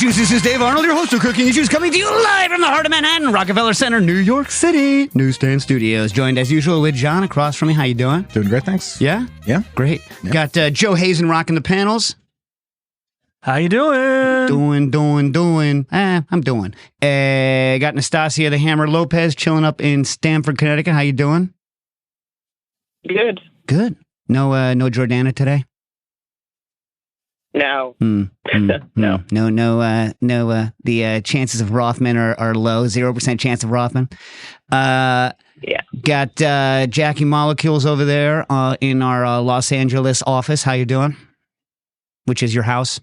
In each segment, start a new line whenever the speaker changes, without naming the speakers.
Issues. This is Dave Arnold, your host of Cooking Issues, coming to you live from the heart of Manhattan, Rockefeller Center, New York City, Newsstand Studios. Joined as usual with John across from me. How you doing?
Doing great, thanks.
Yeah?
Yeah.
Great.
Yeah.
Got Joe Hazen rocking the panels.
How you doing?
Doing. I'm doing. Got Nastasia the Hammer Lopez chilling up in Stamford, Connecticut. How you doing?
Good.
Good. No Jordana today?
No.
No.
No.
The chances of Rothman are low. 0% chance of Rothman.
Yeah.
Got Jackie Molecules over there in our Los Angeles office. How you doing? Which is your house?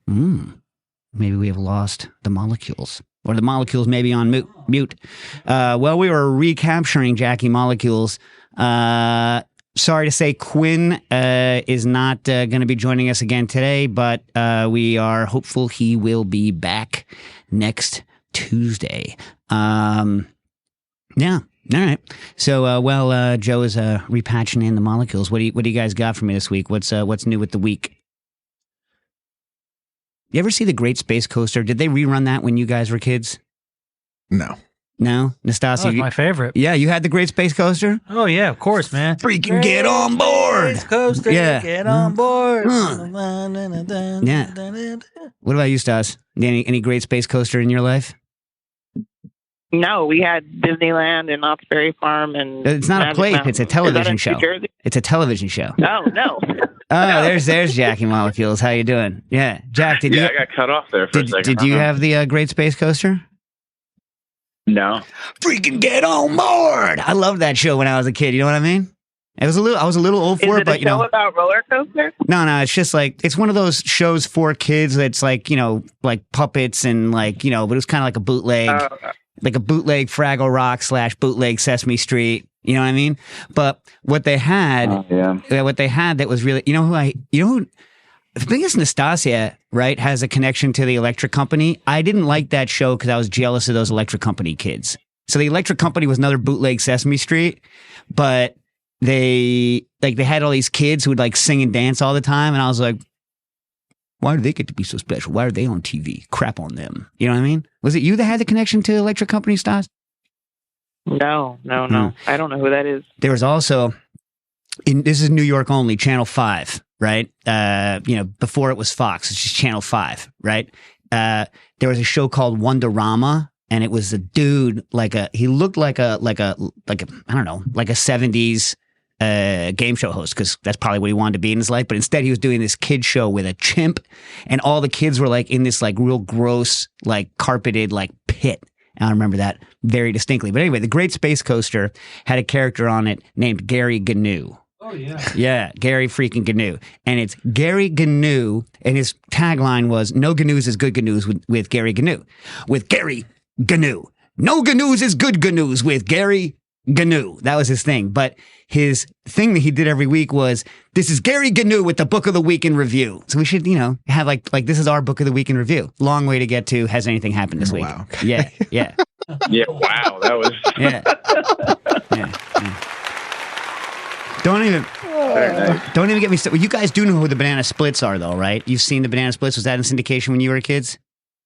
Maybe we have lost the molecules. Or the molecules may be on mute. Well, we were recapturing Jackie Molecules. Sorry to say Quinn is not going to be joining us again today, but we are hopeful he will be back next Tuesday. Yeah. All right. So, Joe is repatching in the molecules. What do you guys got for me this week? What's new with the week? You ever see The Great Space Coaster? Did they rerun that when you guys were kids?
No.
No? Nastasia?
That's my favorite.
Yeah, you had The Great Space Coaster?
Oh, yeah, of course, man.
Freaking get on board!
Space Coaster,
Yeah.
get on board.
Yeah. What about you, Stas? Any Great Space Coaster in your life?
No, we had Disneyland and Knott's Berry Farm and
It's not a
Magic
place,
Mountain.
it's a
Is that
television
in
show.
New Jersey?
It's a television show.
No.
Oh, there's Jackie Molecules. How you doing? Yeah. Jack,
I got cut off there for a second.
Did you have the Great Space Coaster?
No.
Freaking get on board! I loved that show when I was a kid. You know what I mean? I was a little old for
Is
it,
it
but
a show about roller coasters?
No, it's just like it's one of those shows for kids that's like, like puppets and like, but it was kind of like a bootleg, like a bootleg Fraggle Rock / bootleg Sesame Street. You know what I mean? But what they had, that was really, the biggest Nastasia, right, has a connection to the Electric Company. I didn't like that show because I was jealous of those Electric Company kids. So the Electric Company was another bootleg Sesame Street, but they had all these kids who would like sing and dance all the time, and I was like, why do they get to be so special? Why are they on TV? Crap on them. You know what I mean? Was it you that had the connection to Electric Company, Stas?
No. I don't know who that is.
There was also, this is New York only, Channel 5, right? Before it was Fox, it's just Channel 5, right? There was a show called Wonderama, and it was a dude, he looked like a I don't know, like a 70s game show host, because that's probably what he wanted to be in his life. But instead, he was doing this kid show with a chimp, and all the kids were like in this like real gross, like carpeted like pit. And I remember that very distinctly. But anyway, the Great Space Coaster had a character on it named Gary Gnu.
Oh, yeah.
Yeah, Gary freaking Gnu. And it's Gary Gnu, and his tagline was, no GNUs is good GNUs with Gary Gnu. With Gary Gnu. No GNUs is good GNUs with Gary Gnu. That was his thing. But his thing that he did every week was, this is Gary Gnu with the Book of the Week in Review. So we should, have like this is our Book of the Week in Review. Long way to get to, has anything happened this week?
Wow.
Yeah.
Yeah, wow. That was
Yeah. Don't even get me started. You guys do know who the Banana Splits are, though, right? You've seen the Banana Splits. Was that in syndication when you were kids?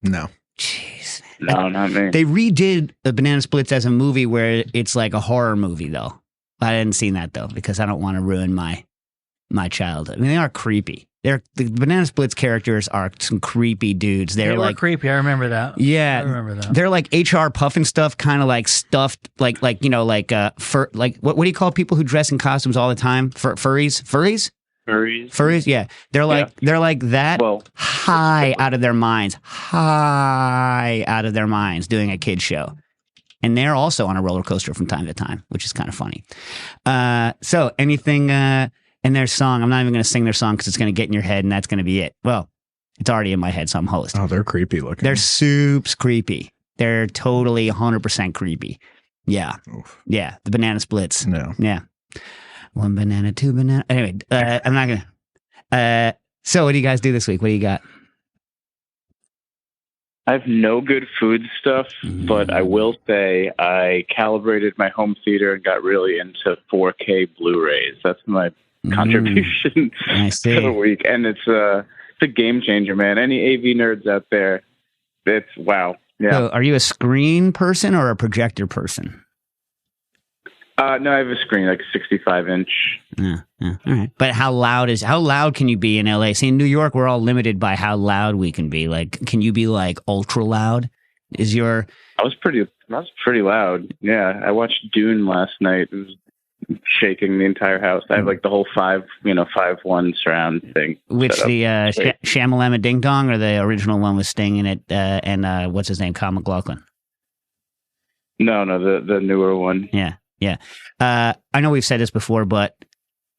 No.
Jeez.
no, not me.
They redid the Banana Splits as a movie where it's like a horror movie, though. I hadn't seen that, though, because I don't want to ruin my childhood. I mean, they are creepy. The Banana Splits characters are some creepy dudes.
They were
like
creepy. I remember that.
Yeah,
I remember that.
They're like HR Puffin stuff, kind of like stuffed, like what do you call people who dress in costumes all the time? Furries? Furries, yeah. They're like that.
Well,
high out of their minds, doing a kid show. And they're also on a roller coaster from time to time, which is kind of funny. So anything in their song, I'm not even going to sing their song because it's going to get in your head and that's going to be it. Well, it's already in my head, so I'm host.
Oh, they're creepy looking.
They're soups creepy. They're totally 100% creepy. Yeah.
Oof.
Yeah. The Banana Splits.
No.
Yeah. One banana, two banana. Anyway, I'm not going to. So what do you guys do this week? What do you got?
I have no good food stuff, but I will say I calibrated my home theater and got really into 4K Blu-rays. That's my contribution
I see.
to the week. And it's a game changer, man. Any AV nerds out there, it's wow. Yeah.
So are you a screen person or a projector person?
No, I have a screen, like 65-inch.
Yeah, all right. But how loud can you be in LA? See, in New York, we're all limited by how loud we can be. Like, can you be like ultra loud?
I was pretty loud. Yeah, I watched Dune last night. It was shaking the entire house. I have like the whole 5.1 surround thing.
Which the Shamalama Ding Dong or the original one with Sting in it and what's his name, Kyle MacLachlan?
No, the newer one.
Yeah. I know we've said this before, but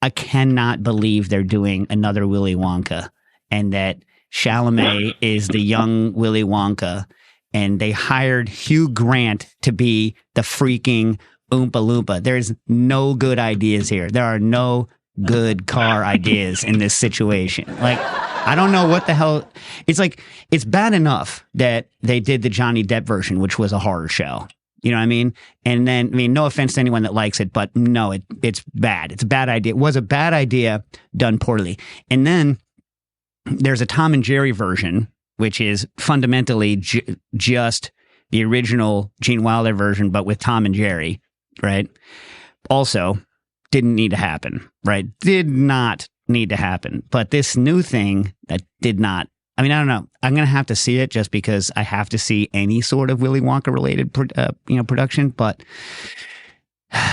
I cannot believe they're doing another Willy Wonka and that Chalamet is the young Willy Wonka and they hired Hugh Grant to be the freaking Oompa Loompa. There's no good ideas here. There are no good car ideas in this situation. Like, I don't know what the hell. It's like, it's bad enough that they did the Johnny Depp version, which was a horror show. You know what I mean? And then, I mean, no offense to anyone that likes it, but no, it's bad. It's a bad idea. It was a bad idea done poorly. And then there's a Tom and Jerry version, which is fundamentally just the original Gene Wilder version, but with Tom and Jerry, right? Also, didn't need to happen, right? Did not need to happen. But this new thing that did not. I mean, I don't know. I'm going to have to see it just because I have to see any sort of Willy Wonka related, production. But, and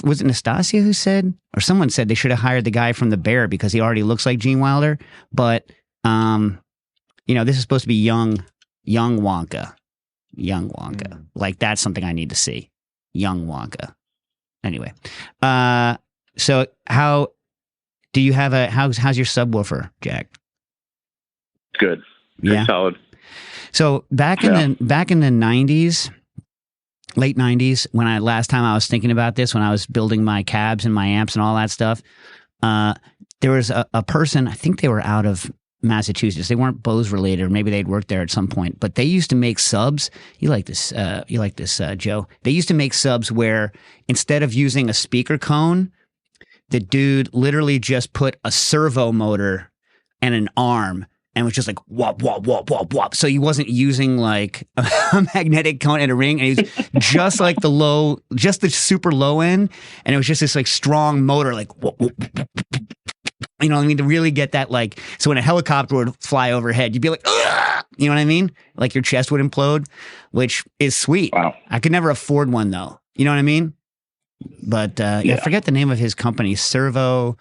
was it Nastasia who said, or someone said they should have hired the guy from The Bear because he already looks like Gene Wilder. But, this is supposed to be young Wonka. Young Wonka. Like, that's something I need to see. Young Wonka. Anyway. So how... Do you have how's your subwoofer, Jack?
Good. Pretty solid.
So back in the 90s, late 90s, when last time I was thinking about this, when I was building my cabs and my amps and all that stuff, there was a person, I think they were out of Massachusetts. They weren't Bose related, or maybe they'd worked there at some point, but they used to make subs. You like this, Joe? They used to make subs where instead of using a speaker cone, the dude literally just put a servo motor and an arm and was just like wop, wop, wop, wop, wop. So he wasn't using like a magnetic cone and a ring. And he was just like just the super low end. And it was just this like strong motor, like, whoop, whoop, whoop, whoop. You know what I mean? To really get that, like, so when a helicopter would fly overhead, you'd be like, ugh! You know what I mean? Like your chest would implode, which is sweet.
Wow.
I could never afford one though. You know what I mean? But I forget the name of his company. Servo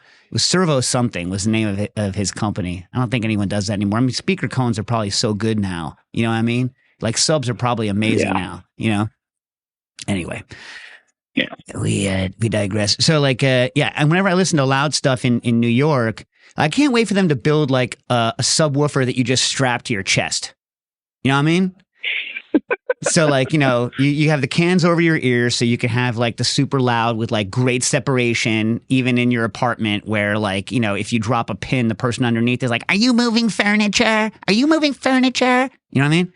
something was the name of his company. I don't think anyone does that anymore. I mean, speaker cones are probably so good now. You know what I mean? Like subs are probably amazing now. You know. Anyway, we digress. So like and whenever I listen to loud stuff in New York, I can't wait for them to build like a subwoofer that you just strap to your chest. You know what I mean? So like, you have the cans over your ears so you can have like the super loud with like great separation, even in your apartment where like, if you drop a pin, the person underneath is like, are you moving furniture? Are you moving furniture? You know what I mean?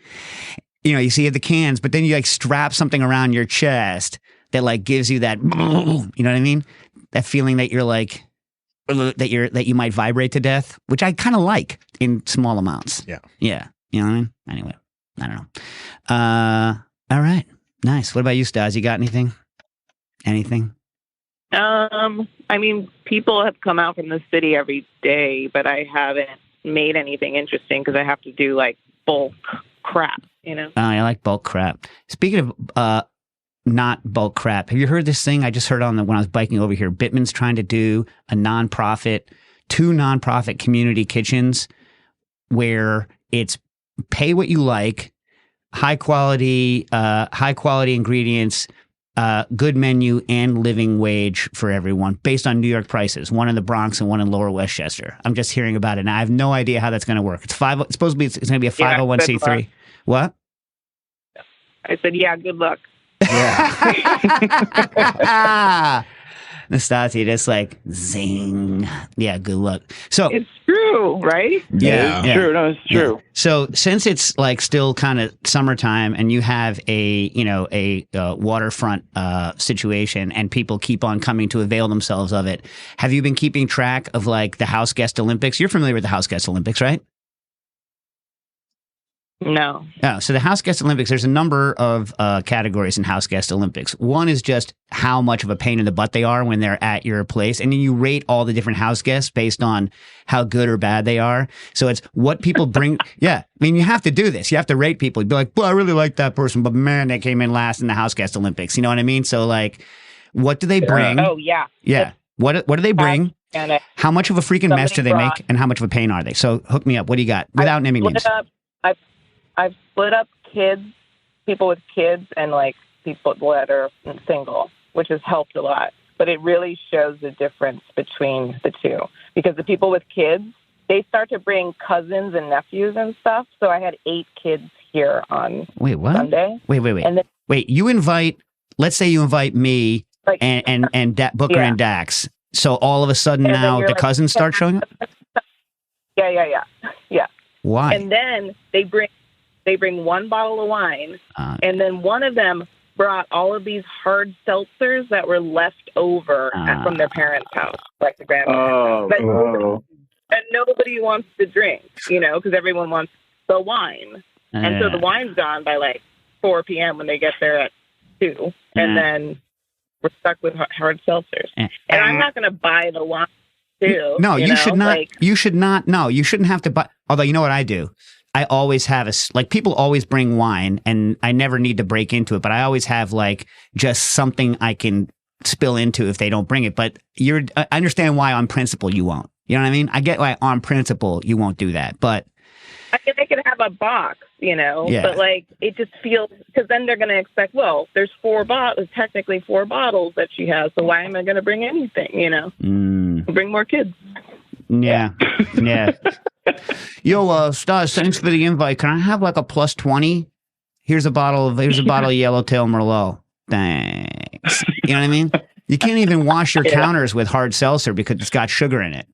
You see the cans, but then you like strap something around your chest that like gives you that, you know what I mean? That feeling that you're like, that you might vibrate to death, which I kind of like in small amounts.
Yeah.
Yeah. You know what I mean? Anyway. I don't know. All right. Nice. What about you, Stas? You got anything? Anything?
I mean, people have come out from the city every day, but I haven't made anything interesting because I have to do like bulk crap, Oh,
I like bulk crap. Speaking of not bulk crap, have you heard this thing? I just heard when I was biking over here. Bittman's trying to do two nonprofit community kitchens where it's pay what you like, high quality ingredients, good menu, and living wage for everyone based on New York prices. One in the Bronx and one in Lower Westchester. I'm just hearing about it, and I have no idea how that's going to work. It's supposed to be. It's going to be a 501c3. What?
I said, yeah. Good luck.
Yeah. Nastasia just like zing. Yeah, good luck. So
It's true, right?
yeah,
It's true. No, it's true.
So since it's like still kind of summertime and you have a waterfront situation and people keep on coming to avail themselves of it, have you been keeping track of like the House Guest Olympics? You're familiar with the House Guest Olympics, right?
No.
Oh, so the House Guest Olympics, there's a number of categories in House Guest Olympics. One is just how much of a pain in the butt they are when they're at your place. And then you rate all the different house guests based on how good or bad they are. So it's what people bring. Yeah. I mean, you have to do this. You have to rate people. You'd be like, well, I really like that person, but man, they came in last in the House Guest Olympics. You know what I mean? So like, what do they bring?
Oh, yeah.
Yeah. What do they bring?
And
How much of a freaking mess do they make? And how much of a pain are they? So hook me up. What do you got? Without naming names.
I've split up kids, people with kids, and like people that are single, which has helped a lot. But it really shows the difference between the two because the people with kids, they start to bring cousins and nephews and stuff. So I had 8 kids here on Sunday.
Wait.
And then,
You invite. Let's say you invite me
like,
and Booker and Dax. So all of a sudden now the cousins start showing up.
Yeah.
Why?
And then they bring 1 bottle of wine, and then one of them brought all of these hard seltzers that were left over from their parents' house, like the grandparents' house. And nobody wants to drink, because everyone wants the wine. And so the wine's gone by like 4 p.m. when they get there at 2. And then we're stuck with hard seltzers. And I'm not going to buy the wine, too.
No, you should not.
Like,
you should not. No, you shouldn't have to buy. Although, you know what I do? I always have people always bring wine and I never need to break into it, but I always have like just something I can spill into if they don't bring it. But I understand why on principle you won't. You know what I mean? I get why on principle you won't do that, but
I mean, they could have a box,
Yeah.
but like it just feels, because then they're going to expect, well, there's 4 bottles, technically 4 bottles that she has. So why am I going to bring anything, Bring more kids.
Yeah. Yo, Stas, thanks for the invite. Can I have like a plus 20? Here's a bottle of Yellowtail Merlot. Thanks. You know what I mean? You can't even wash your counters with hard seltzer because it's got sugar in it.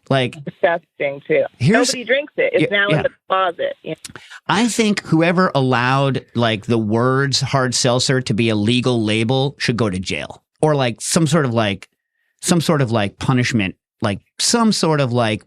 Like
disgusting too. Nobody drinks it. It's now in the closet.
I think whoever allowed like the words hard seltzer to be a legal label should go to jail, or like some sort of punishment. Like some sort of like,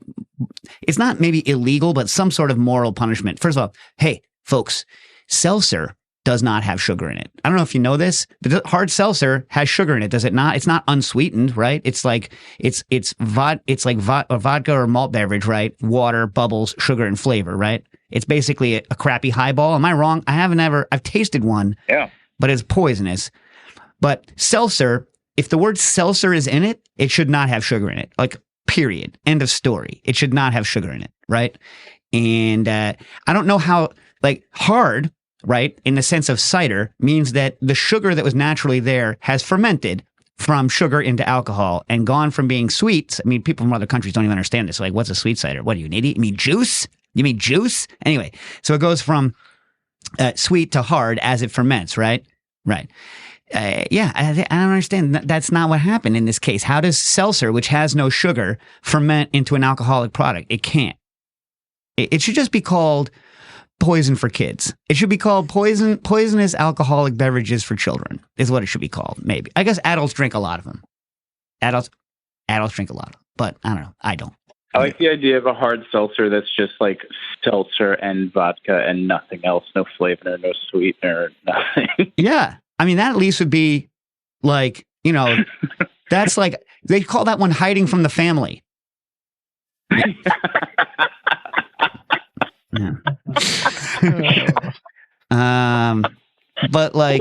it's not maybe illegal, but some sort of moral punishment. First of all, hey, folks, seltzer does not have sugar in it. I don't know if you know this, but hard seltzer has sugar in it. Does it not? It's not unsweetened, right? It's like, it's like vodka or malt beverage, right? Water, bubbles, sugar, and flavor, right? It's basically a crappy highball. Am I wrong? I've tasted one, but it's poisonous. But seltzer, if the word seltzer is in it, it should not have sugar in it. Like, period. End of story. It should not have sugar in it, right? And I don't know how, like, hard, right, in the sense of cider, means that the sugar that was naturally there has fermented from sugar into alcohol and gone from being sweet. I mean, people from other countries don't even understand this. Like, what's a sweet cider? What are you, an idiot? You mean juice? Anyway, so it goes from sweet to hard as it ferments, right? Right. I don't understand. That's not what happened in this case. How does seltzer, which has no sugar, ferment into an alcoholic product? It can't. It should just be called poison for kids. It should be called poisonous alcoholic beverages for children, is what it should be called, maybe. I guess adults drink a lot of them. Adults drink a lot of them, but I don't know. I don't.
I like the idea of a hard seltzer that's just like seltzer and vodka and nothing else. No flavor, no sweetener, nothing.
Yeah. I mean, that at least would be like, that's like, they call that one hiding from the family. Yeah. But like,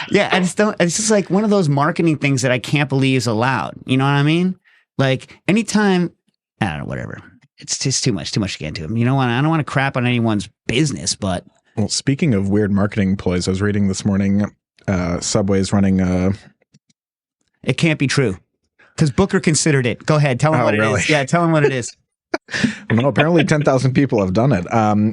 it's just like one of those marketing things that I can't believe is allowed. You know what I mean? Like anytime, I don't know, whatever. It's just too much to get into. You know what? I don't want to crap on anyone's business, but.
Well, speaking of weird marketing ploys, I was reading this morning, Subway's running
It can't be true. Because Booker considered it. Go ahead. Tell him what it is. Yeah, tell him what it is.
No, apparently 10,000 people have done it.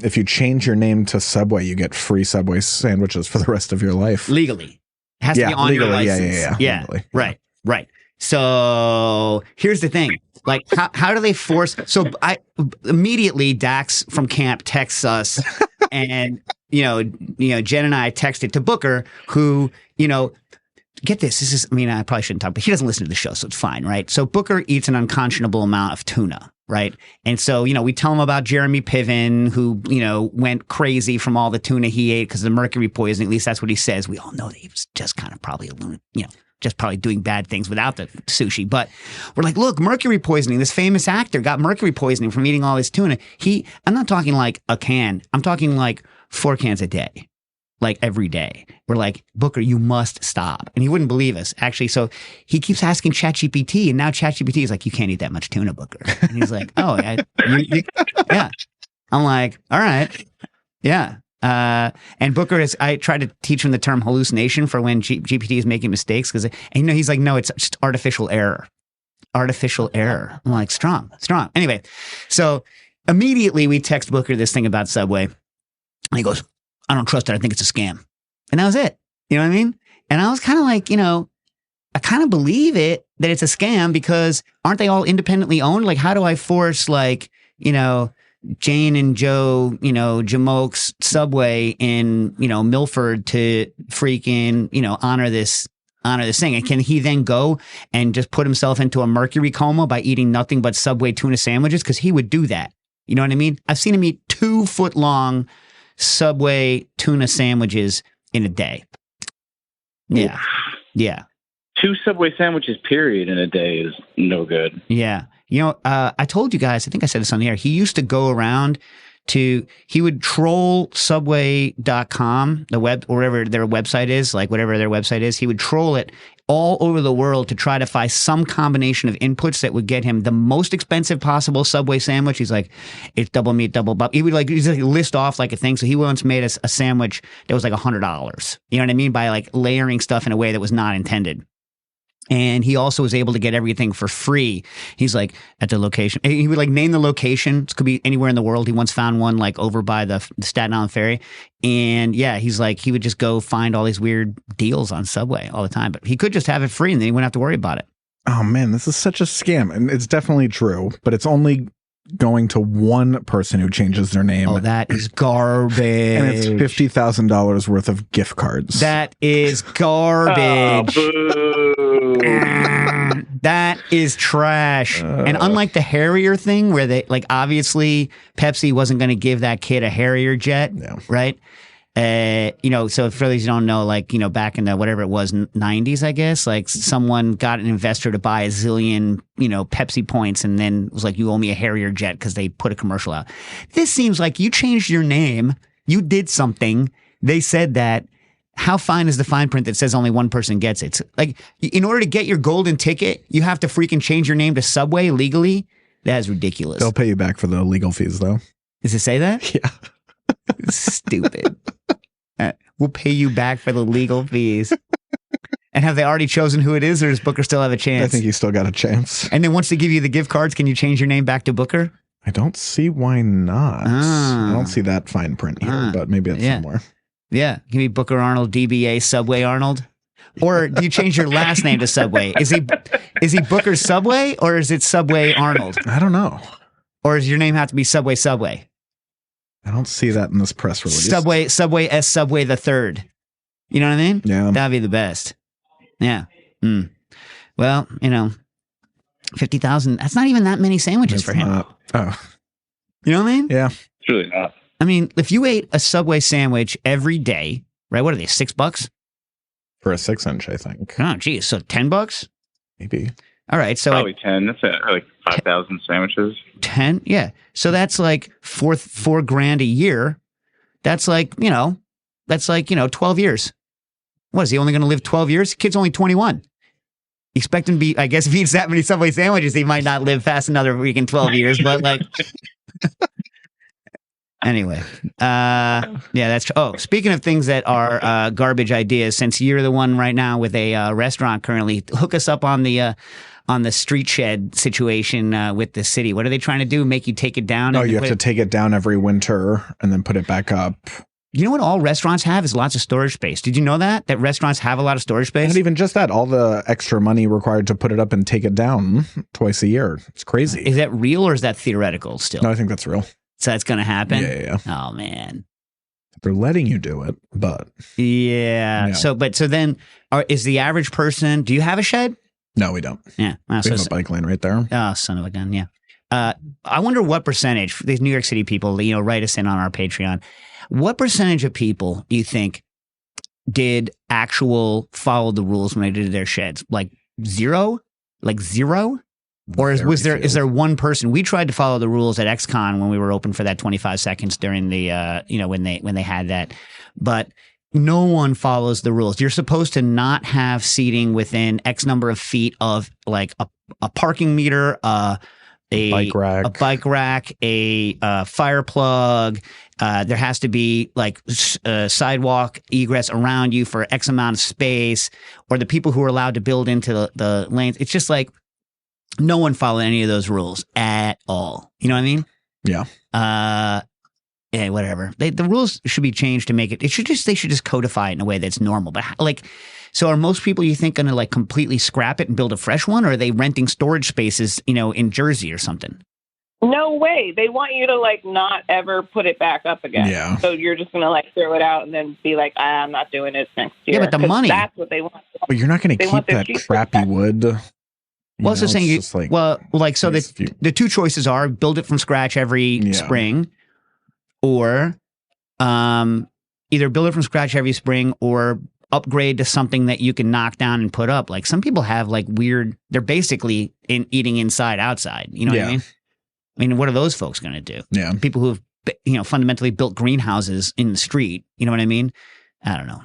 If you change your name to Subway, you get free Subway sandwiches for the rest of your life.
Legally. It has to be on
legally,
your license.
Yeah, legally.
Right. So here's the thing. Like, how do they force? So I immediately Dax from camp texts us, and Jen and I texted to Booker, who get this. This is, I mean, I probably shouldn't talk, but he doesn't listen to the show, so it's fine, right? So Booker eats an unconscionable amount of tuna, right? And so, we tell him about Jeremy Piven, who, went crazy from all the tuna he ate because of the mercury poisoning. At least that's what he says. We all know that he was just kind of probably a lunatic, just probably doing bad things without the sushi. But we're like, look, mercury poisoning. This famous actor got mercury poisoning from eating all this tuna. I'm not talking like a can. I'm talking like 4 cans a day. Like every day. We're like, Booker, you must stop. And he wouldn't believe us, actually. So he keeps asking ChatGPT, and now ChatGPT is like, you can't eat that much tuna, Booker. And he's like, oh, yeah. I'm like, all right. Yeah. And Booker I tried to teach him the term hallucination for when GPT is making mistakes. Because, he's like, no, it's just artificial error. Artificial error. I'm like, strong. Anyway, so immediately we text Booker this thing about Subway. And he goes, I don't trust it. I think it's a scam. And that was it. You know what I mean? And I was kind of like, I kind of believe it that it's a scam because aren't they all independently owned? Like, how do I force Jane and Joe, Jamoke's Subway in, Milford to freaking, honor this thing? And can he then go and just put himself into a mercury coma by eating nothing but Subway tuna sandwiches? Because he would do that. You know what I mean? I've seen him eat 2-foot-long Subway tuna sandwiches in a day. Yeah.
Oof.
Yeah.
2 Subway sandwiches, period, in a day is no good.
Yeah. I told you guys, I think I said this on the air, he used to go around he would troll subway.com, the web, wherever their website is, like whatever their website is, he would troll it all over the world to try to find some combination of inputs that would get him the most expensive possible Subway sandwich. He's like, it's double meat, double bub. He would list off like a thing. So he once made a sandwich that was like $100. You know what I mean? By like layering stuff in a way that was not intended. And he also was able to get everything for free. He's like, at the location. He would like name the location. It could be anywhere in the world. He once found one like over by the Staten Island Ferry. And yeah, he's like, he would just go find all these weird deals on Subway all the time. But he could just have it free and then he wouldn't have to worry about it.
Oh man, this is such a scam. And it's definitely true, but it's only going to one person who changes their name.
Oh, that is garbage.
And it's $50,000 worth of gift cards.
That is garbage. That is trash. And unlike the Harrier thing where they like obviously Pepsi wasn't going to give that kid a Harrier jet, right? So for those who don't know, like, back in the whatever it was, 90s, I guess, like someone got an investor to buy a zillion, Pepsi points and then was like, you owe me a Harrier jet because they put a commercial out. This seems like you changed your name. You did something. They said that. How fine is the fine print that says only one person gets it? It's like, in order to get your golden ticket, you have to freaking change your name to Subway legally? That is ridiculous.
They'll pay you back for the legal fees, though.
Does it say that?
Yeah.
Stupid. We'll pay you back for the legal fees. And have they already chosen who it is, or does Booker still have a chance?
I think he's still got a chance.
And then once they give you the gift cards, can you change your name back to Booker?
I don't see why not. I don't see that fine print here, but maybe it's somewhere.
Yeah. Give me Booker Arnold, DBA, Subway Arnold. Or do you change your last name to Subway? Is he Booker Subway, or is it Subway Arnold?
I don't know.
Or does your name have to be Subway Subway?
I don't see that in this press release.
Subway S Subway the Third. You know what I mean?
Yeah.
That'd be the best. Yeah. Well, 50,000. That's not even that many sandwiches for him.
Oh.
You know what I mean?
Yeah.
It's really not.
I mean, if you ate a Subway sandwich every day, right? What are they? $6
for a 6-inch, I think.
Oh, geez. So $10?
Maybe.
All right. So
probably 10. That's like 5,000 sandwiches.
10? Yeah. So that's like $4,000 a year. That's like, 12 years. What is he only going to live 12 years? The kid's only 21. Expect him to be, I guess if he eats that many Subway sandwiches, he might not live past another week in 12 years, but like, anyway. Yeah, that's true. Oh, speaking of things that are garbage ideas, since you're the one right now with a restaurant currently, hook us up on the street shed situation with the city. What are they trying to do? Make you take it down?
Oh, you have to take it down every winter and then put it back up.
You know what all restaurants have is lots of storage space. Did you know that restaurants have a lot of storage space?
Not even just that, all the extra money required to put it up and take it down twice a year. It's crazy.
Is that real or is that theoretical still?
No, I think that's real.
So that's going to happen?
Yeah.
Oh, man.
They're letting you do it, but.
Yeah. So then is the average person, do you have a shed?
No, we don't.
Yeah.
We have a bike lane right there.
Oh, son of a gun. Yeah. I wonder what percentage, these New York City people, write us in on our Patreon. What percentage of people do you think did actual follow the rules when they did their sheds? Like zero? Like zero? Or is there one person? We tried to follow the rules at XCon when we were open for that 25 seconds during the when they had that, but no one follows the rules. You're supposed to not have seating within X number of feet of like a parking meter, a bike rack, a fire plug. There has to be like sidewalk egress around you for X amount of space, or the people who are allowed to build into the lanes. It's just like no one followed any of those rules at all. You know what I mean?
Yeah.
Yeah, whatever. The rules should be changed to make it. They should just codify it in a way that's normal. But like, so are most people you think going to like completely scrap it and build a fresh one, or are they renting storage spaces, in Jersey or something?
No way. They want you to like not ever put it back up again.
Yeah.
So you're just going to like throw it out and then be like, I'm not doing it next year.
Yeah, but the money.
That's what they want.
But you're not going to keep that crappy wood.
Well, it's the saying. The two choices are build it from scratch every spring, or either build it from scratch every spring or upgrade to something that you can knock down and put up. Like some people have like weird. They're basically eating inside outside. You know what I mean? I mean, what are those folks going to do?
Yeah,
people who have fundamentally built greenhouses in the street. You know what I mean? I don't know.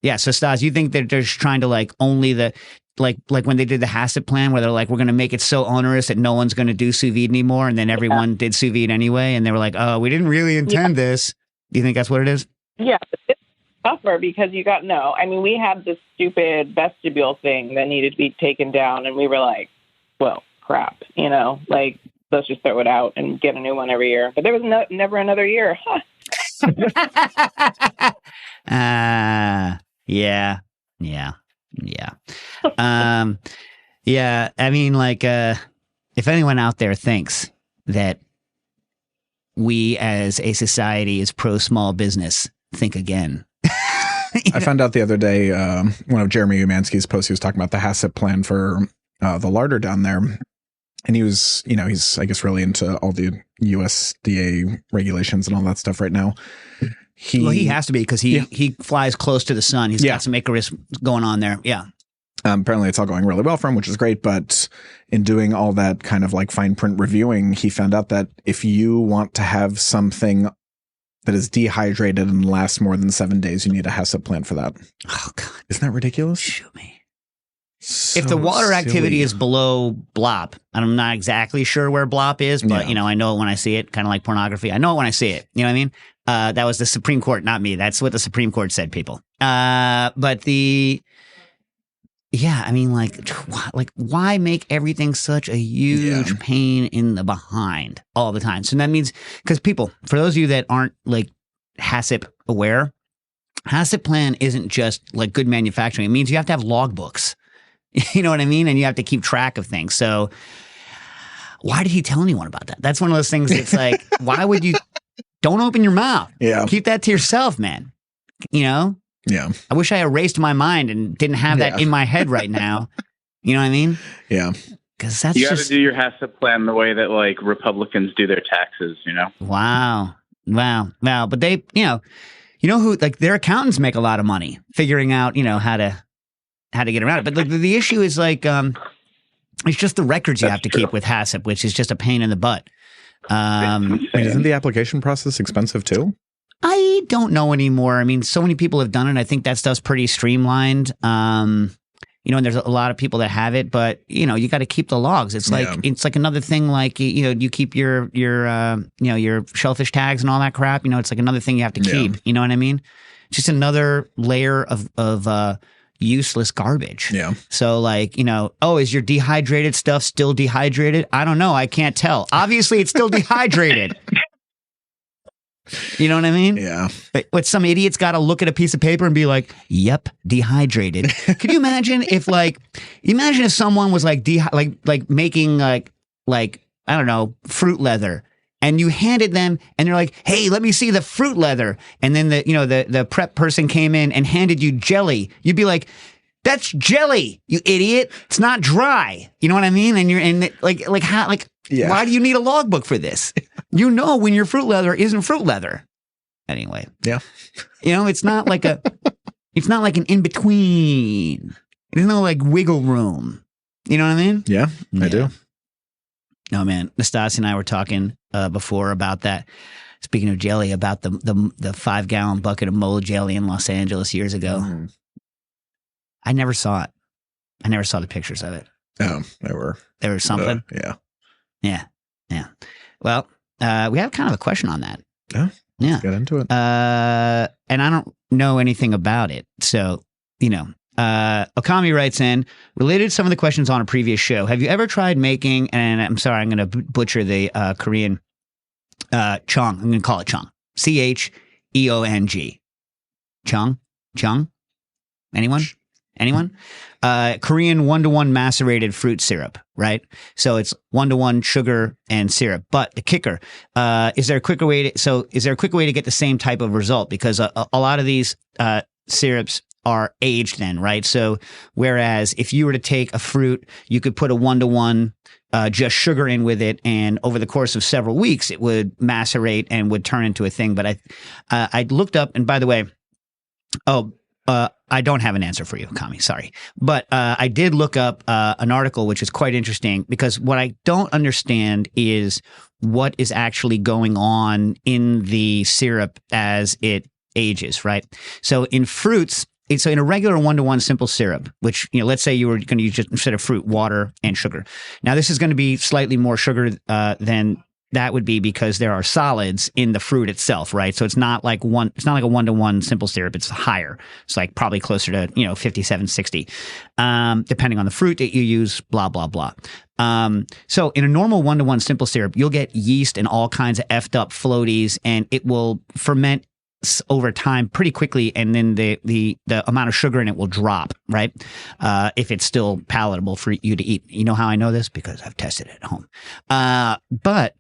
Yeah. So Stas, you think that they're just trying to like only the. Like when they did the HACCP plan where they're like, we're going to make it so onerous that no one's going to do sous vide anymore. And then everyone did sous vide anyway. And they were like, oh, we didn't really intend this. Do you think that's what it is?
Yeah. It's tougher because we had this stupid vestibule thing that needed to be taken down. And we were like, well, crap, like let's just throw it out and get a new one every year. But there was never another year.
Yeah. Yeah. Yeah. I mean, like, if anyone out there thinks that we as a society is pro small business, think again.
I found out the other day, one of Jeremy Umansky's posts, he was talking about the HACCP plan for the larder down there. And he was, he's, I guess, really into all the USDA regulations and all that stuff right now. He
has to be because he flies close to the sun. He's got some Icarus going on there. Yeah.
Apparently it's all going really well for him, which is great. But in doing all that kind of like fine print reviewing, he found out that if you want to have something that is dehydrated and lasts more than 7 days, you need a HACCP plan for that.
Oh, God.
Isn't that ridiculous?
Shoot me. So if the water activity is below blop, and I'm not exactly sure where blop is, but, I know it when I see it, kind of like pornography. I know it when I see it. You know what I mean? That was the Supreme Court, not me. That's what the Supreme Court said, people. Why make everything such a huge pain in the behind all the time? So that means, because people, for those of you that aren't like HACCP aware, HACCP plan isn't just like good manufacturing. It means you have to have logbooks. You know what I mean? And you have to keep track of things. So why did he tell anyone about that? That's one of those things that's like, why would you? Don't open your mouth. Yeah. Keep that to yourself, man. Yeah. I wish I erased my mind and didn't have that in my head right now. You know what I mean?
Yeah.
Because that's
you got to do your HACCP plan the way that like Republicans do their taxes,
Wow. But they, who, like their accountants make a lot of money figuring out, how to get around it. But the issue is like, it's just the records you have to keep with HACCP, which is just a pain in the butt.
Isn't the application process expensive too?
I don't know anymore. I mean, so many people have done it. I think that stuff's pretty streamlined. And there's a lot of people that have it, but you got to keep the logs. It's like it's like another thing. Like you keep your shellfish tags and all that crap. It's like another thing you have to keep. You know what I mean? Just another layer of useless garbage.
Yeah.
So like, is your dehydrated stuff still dehydrated? I don't know. I can't tell. Obviously, it's still dehydrated. You know what I mean?
Yeah.
But what some idiot's got to look at a piece of paper and be like, "Yep, dehydrated." Could you imagine if someone was like making like I don't know, fruit leather, and you handed them and they're like, "Hey, let me see the fruit leather," and then the prep person came in and handed you jelly. You'd be like, "That's jelly, you idiot! It's not dry." You know what I mean? And you're in
Yeah.
Why do you need a logbook for this? You know when your fruit leather isn't fruit leather. Anyway.
Yeah.
It's not like it's not like an in between. There's no like wiggle room. You know what I mean?
Yeah, I do.
Oh man, Nastasi and I were talking before about that. Speaking of jelly, about the 5-gallon bucket of mold jelly in Los Angeles years ago.
Mm.
I never saw it. I never saw the pictures of it.
Oh, there were
something.
Yeah.
Well, we have kind of a question on that.
Yeah.
Yeah.
Let's get into it.
And I don't know anything about it, so Okami writes in, related to some of the questions on a previous show, have you ever tried making, and I'm sorry, I'm going to butcher the Korean chong. I'm going to call it chong. CHEONG. Chong? Anyone? Korean 1-to-1 macerated fruit syrup, right? So it's 1-to-1 sugar and syrup. But the kicker, is there a quicker way to get the same type of result? Because a lot of these syrups are aged then, right? So whereas if you were to take a fruit, you could put a 1-to-1 just sugar in with it, and over the course of several weeks, it would macerate and would turn into a thing. But I looked up, and by the way, I don't have an answer for you, Kami. Sorry. But I did look up an article which is quite interesting, because what I don't understand is what is actually going on in the syrup as it ages, right? So in fruits, so in a regular 1-to-1 simple syrup, which, let's say you were going to use just instead of fruit, water and sugar. Now, this is going to be slightly more sugar than that would be, because there are solids in the fruit itself, right? So it's not like a 1-to-1 simple syrup. It's higher. It's like probably closer to, 57, 60, depending on the fruit that you use, blah, blah, blah. So in a normal 1-to-1 simple syrup, you'll get yeast and all kinds of effed up floaties, and it will ferment over time pretty quickly, and then the amount of sugar in it will drop, right? If it's still palatable for you to eat. You know how I know this? Because I've tested it at home. But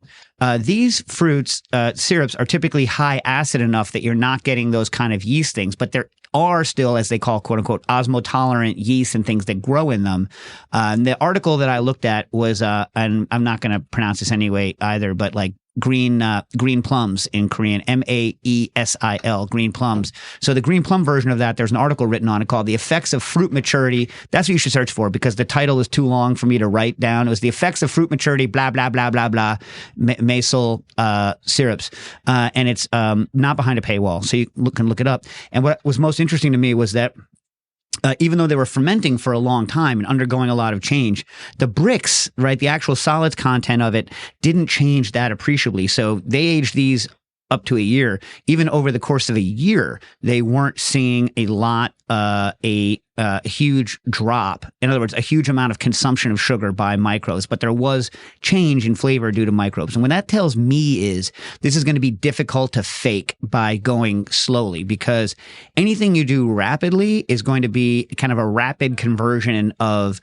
these fruits, syrups are typically high acid enough that you're not getting those kind of yeast things, but there are still, as they call, quote unquote, osmotolerant yeast and things that grow in them. The article that I looked at was, and I'm not going to pronounce this anyway either, but like green plums in Korean, Maesil, green plums. So the green plum version of that, there's an article written on it called The Effects of Fruit Maturity. That's what you should search for, because the title is too long for me to write down. It was The Effects of Fruit Maturity, blah, blah, blah, blah, blah, Maesil syrups. And it's not behind a paywall, so you can look it up. And what was most interesting to me was that even though they were fermenting for a long time and undergoing a lot of change, the bricks, right, the actual solids content of it didn't change that appreciably. So they aged these up to a year. Even over the course of a year, they weren't seeing a huge drop. In other words, a huge amount of consumption of sugar by microbes, but there was change in flavor due to microbes. And what that tells me is this is going to be difficult to fake by going slowly, because anything you do rapidly is going to be kind of a rapid conversion of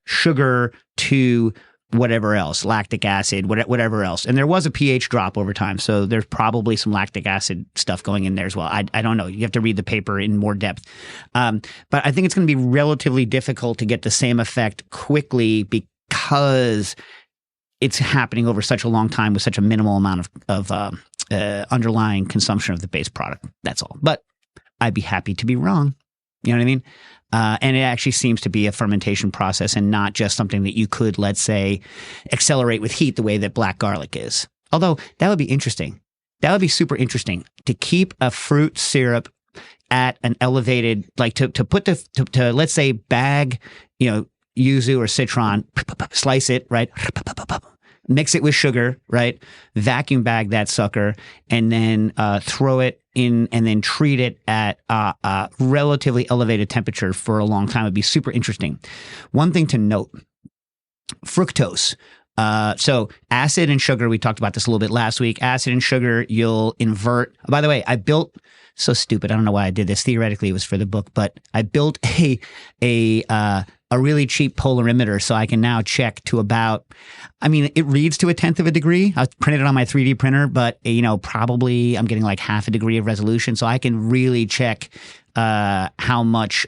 sugar to whatever else, lactic acid, whatever else. And there was a pH drop over time. So there's probably some lactic acid stuff going in there as well. I don't know. You have to read the paper in more depth. But I think it's going to be relatively difficult to get the same effect quickly, because it's happening over such a long time with such a minimal amount of underlying consumption of the base product. That's all. But I'd be happy to be wrong. You know what I mean? And it actually seems to be a fermentation process and not just something that you could, let's say, accelerate with heat the way that black garlic is. Although that would be interesting. That would be super interesting to keep a fruit syrup at an elevated, like to put to let's say bag, yuzu or citron, slice it, right? Mix it with sugar, right? Vacuum bag that sucker, and then throw it in, and then treat it at a relatively elevated temperature for a long time. It'd be super interesting. One thing to note: fructose So acid and sugar, we talked about this a little bit last week. Acid and sugar, you'll invert. By the way, I built, so stupid, I don't know why I did this. Theoretically, it was for the book, but I built a really cheap polarimeter so I can now check to about, I mean, it reads to 1/10 of a degree. I printed it on my 3D printer, but, probably I'm getting like 1/2 degree of resolution. So I can really check how much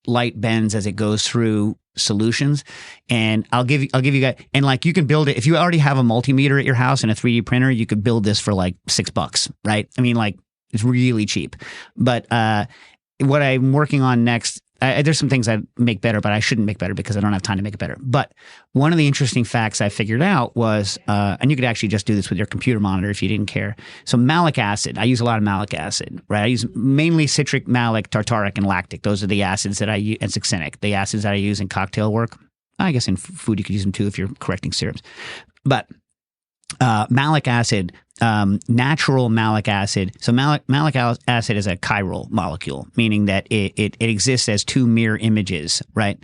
light bends as it goes through solutions. And I'll give you guys, and like you can build it. If you already have a multimeter at your house and a 3D printer, you could build this for like $6, right? I mean, like it's really cheap. But what I'm working on next, there's some things I make better, but I shouldn't make better because I don't have time to make it better. But one of the interesting facts I figured out was, and you could actually just do this with your computer monitor if you didn't care. So malic acid, I use a lot of malic acid, right? I use mainly citric, malic, tartaric, and lactic. Those are the acids that I use, and succinic, the acids that I use in cocktail work. I guess in food you could use them too if you're correcting syrups. But malic acid, natural malic acid. So malic acid is a chiral molecule, meaning that it exists as two mirror images, right?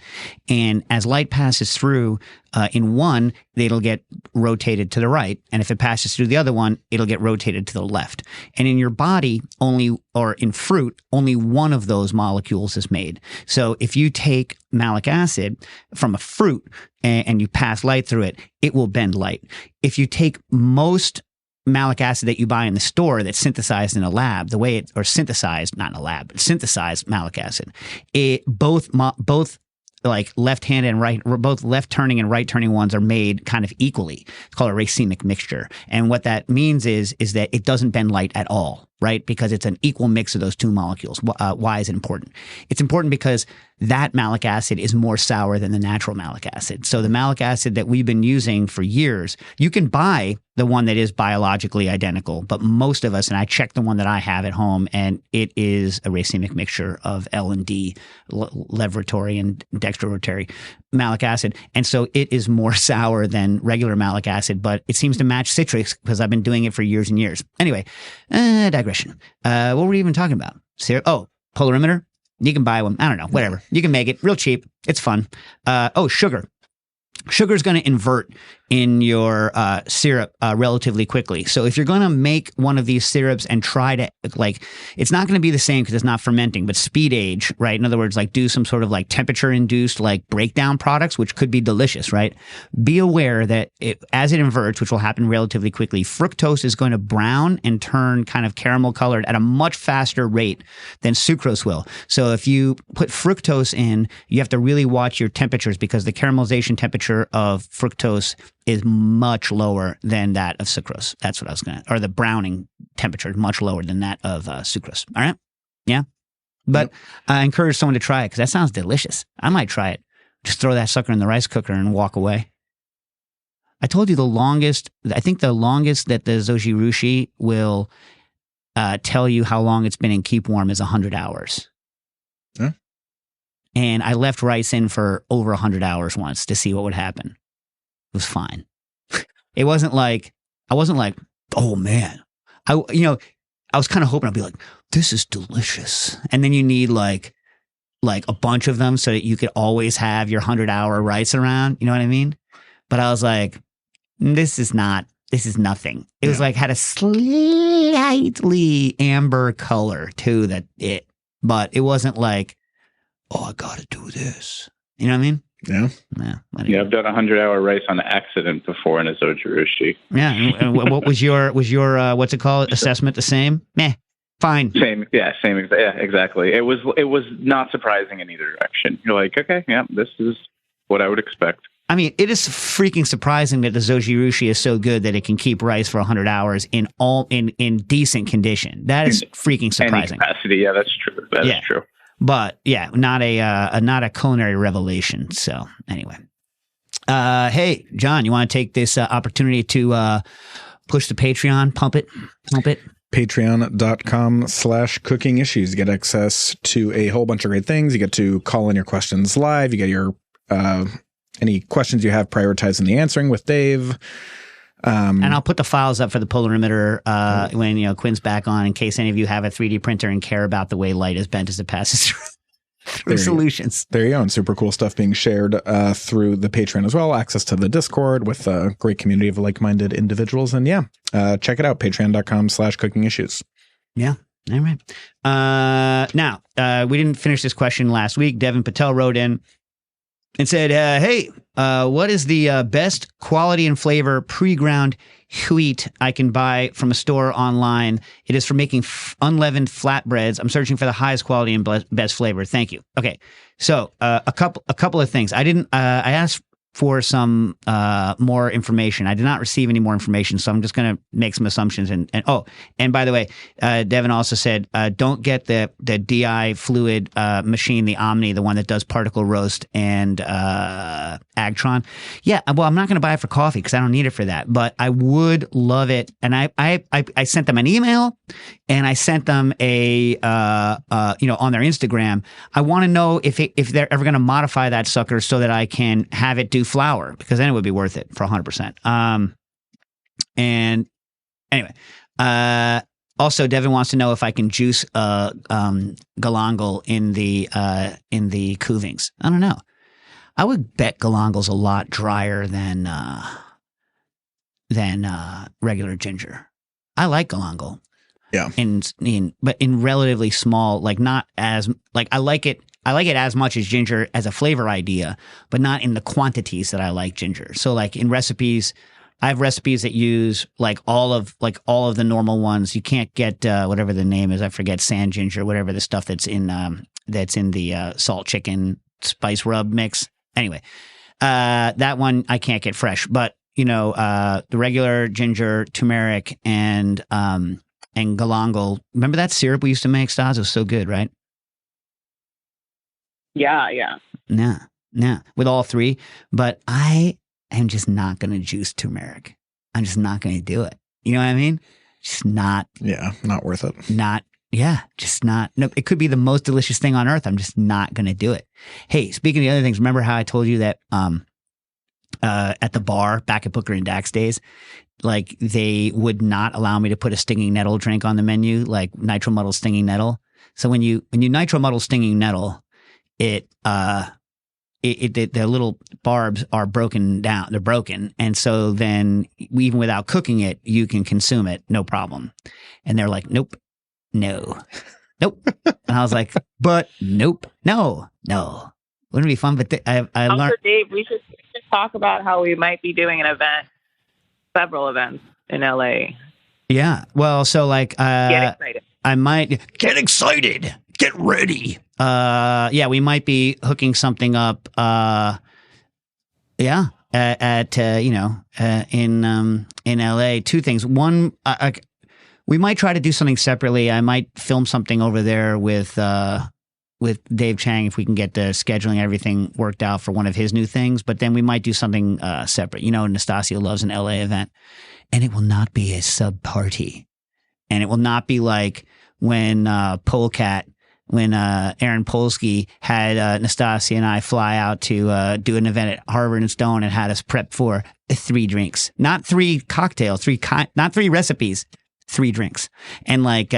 And as light passes through in one, it'll get rotated to the right. And if it passes through the other one, it'll get rotated to the left. And in your body, or in fruit, only one of those molecules is made. So if you take malic acid from a fruit and you pass light through it, it will bend light. If you take most malic acid that you buy in the store that's synthesized in a lab, synthesized malic acid, both like left-handed and right, both left-turning and right-turning ones are made kind of equally. It's called a racemic mixture. And what that means is that it doesn't bend light at all, right? Because it's an equal mix of those two molecules. Why is it important? It's important because that malic acid is more sour than the natural malic acid. So the malic acid that we've been using for years, you can buy the one that is biologically identical, but most of us, and I checked the one that I have at home, and it is a racemic mixture of L and D, levoratory and dextrorotary malic acid. And so it is more sour than regular malic acid, but it seems to match citrus because I've been doing it for years and years. Anyway, digression. What were we even talking about? Polarimeter. You can buy one. I don't know. Whatever. You can make it real cheap. It's fun. Sugar. Sugar is going to invert in your syrup relatively quickly. So if you're going to make one of these syrups and try to, it's not going to be the same because it's not fermenting, but speed age, right? In other words, do some sort of temperature induced breakdown products, which could be delicious, right? Be aware that as it inverts, which will happen relatively quickly, fructose is going to brown and turn kind of caramel colored at a much faster rate than sucrose will. So if you put fructose in, you have to really watch your temperatures because the caramelization temperature of fructose is much lower than that of sucrose. That's what I was going to, or the browning temperature is much lower than that of sucrose. All right? Yeah? But I encourage someone to try it because that sounds delicious. I might try it. Just throw that sucker in the rice cooker and walk away. I told you I think the longest that the Zojirushi will tell you how long it's been in keep warm is 100 hours.
Yeah.
And I left rice in for over 100 hours once to see what would happen. It was fine. I wasn't like, oh man. I was kind of hoping I'd be like, this is delicious. And then you need like a bunch of them so that you could always have your 100-hour rice around. You know what I mean? But I was like, this is nothing. It was had a slightly amber color to but it wasn't like, oh, I got to do this. You know what I mean?
Yeah.
Yeah, I've done 100-hour rice on accident before in a Zojirushi.
Yeah. And what was your what's it called? Assessment the same? Meh. Fine.
Same. Yeah. Same. Yeah. Exactly. It was not surprising in either direction. You're like, okay, yeah, this is what I would expect.
I mean, it is freaking surprising that the Zojirushi is so good that it can keep rice for 100 hours in decent condition. That is freaking surprising.
Any capacity. Yeah, that's true. That is true.
But yeah, not a culinary revelation. So anyway, hey John, you want to take this opportunity to push the Patreon, pump it?
Patreon.com/cooking issues. You get access to a whole bunch of great things. You get to call in your questions live. You get your any questions you have prioritized in the answering with Dave.
And I'll put the files up for the polarimeter when Quinn's back on, in case any of you have a 3D printer and care about the way light is bent as it passes through. through solutions.
There you go. And super cool stuff being shared through the Patreon as well. Access to the Discord with a great community of like-minded individuals. And check it out. Patreon.com/cookingissues.
Yeah. All right. Now, we didn't finish this question last week. Devin Patel wrote in and said, hey, what is the best quality and flavor pre-ground wheat I can buy from a store online? It is for making unleavened flatbreads. I'm searching for the highest quality and best flavor. Thank you. Okay. So a couple of things. I asked for some more information. I did not receive any more information, so I'm just going to make some assumptions. And by the way, Devin also said, don't get the DI fluid machine, the Omni, the one that does particle roast and Agtron. Yeah, well, I'm not going to buy it for coffee because I don't need it for that, but I would love it. And I sent them an email and I sent them a on their Instagram. I want to know if they're ever going to modify that sucker so that I can have it do flour, because then it would be worth it for 100%. And anyway, also Devin wants to know if I can juice galangal in the Kuvings. I don't know. I would bet galangal's a lot drier than regular ginger. I like galangal.
Yeah.
But in relatively small, like not as like I like it as much as ginger as a flavor idea, but not in the quantities that I like ginger. So like in recipes, I have recipes that use like all of the normal ones. You can't get whatever the name is. I forget, sand ginger, whatever the stuff that's in the salt chicken spice rub mix. Anyway, that one I can't get fresh, but the regular ginger, turmeric, and galangal. Remember that syrup we used to make, Stas? It was so good, right?
Yeah.
Yeah. With all three, but I am just not going to juice turmeric. I'm just not going to do it. You know what I mean? Just not.
Yeah, not worth it.
Just not. No, it could be the most delicious thing on earth. I'm just not going to do it. Hey, speaking of the other things, remember how I told you that at the bar back at Booker and Dax days, like they would not allow me to put a stinging nettle drink on the menu, like nitro muddle stinging nettle. So when you nitro muddle stinging nettle, the little barbs are broken down. They're broken. And so then even without cooking it, you can consume it. No problem. And they're like, nope. And I was like, but nope. No. Wouldn't it be fun? But I learned.
Dave, we should talk about how we might be doing an event, several events in LA.
Yeah. Well, so like,
get excited.
I might get excited. Get ready. We might be hooking something up. In LA. Two things. One, we might try to do something separately. I might film something over there with Dave Chang if we can get the scheduling, everything worked out for one of his new things. But then we might do something separate. Nastasia loves an LA event, and it will not be a sub party, and it will not be like when Aaron Polsky had Nastasia and I fly out to do an event at Harvard and Stone and had us prep for 3 drinks, not 3 cocktails, not 3 recipes, 3 drinks. And like,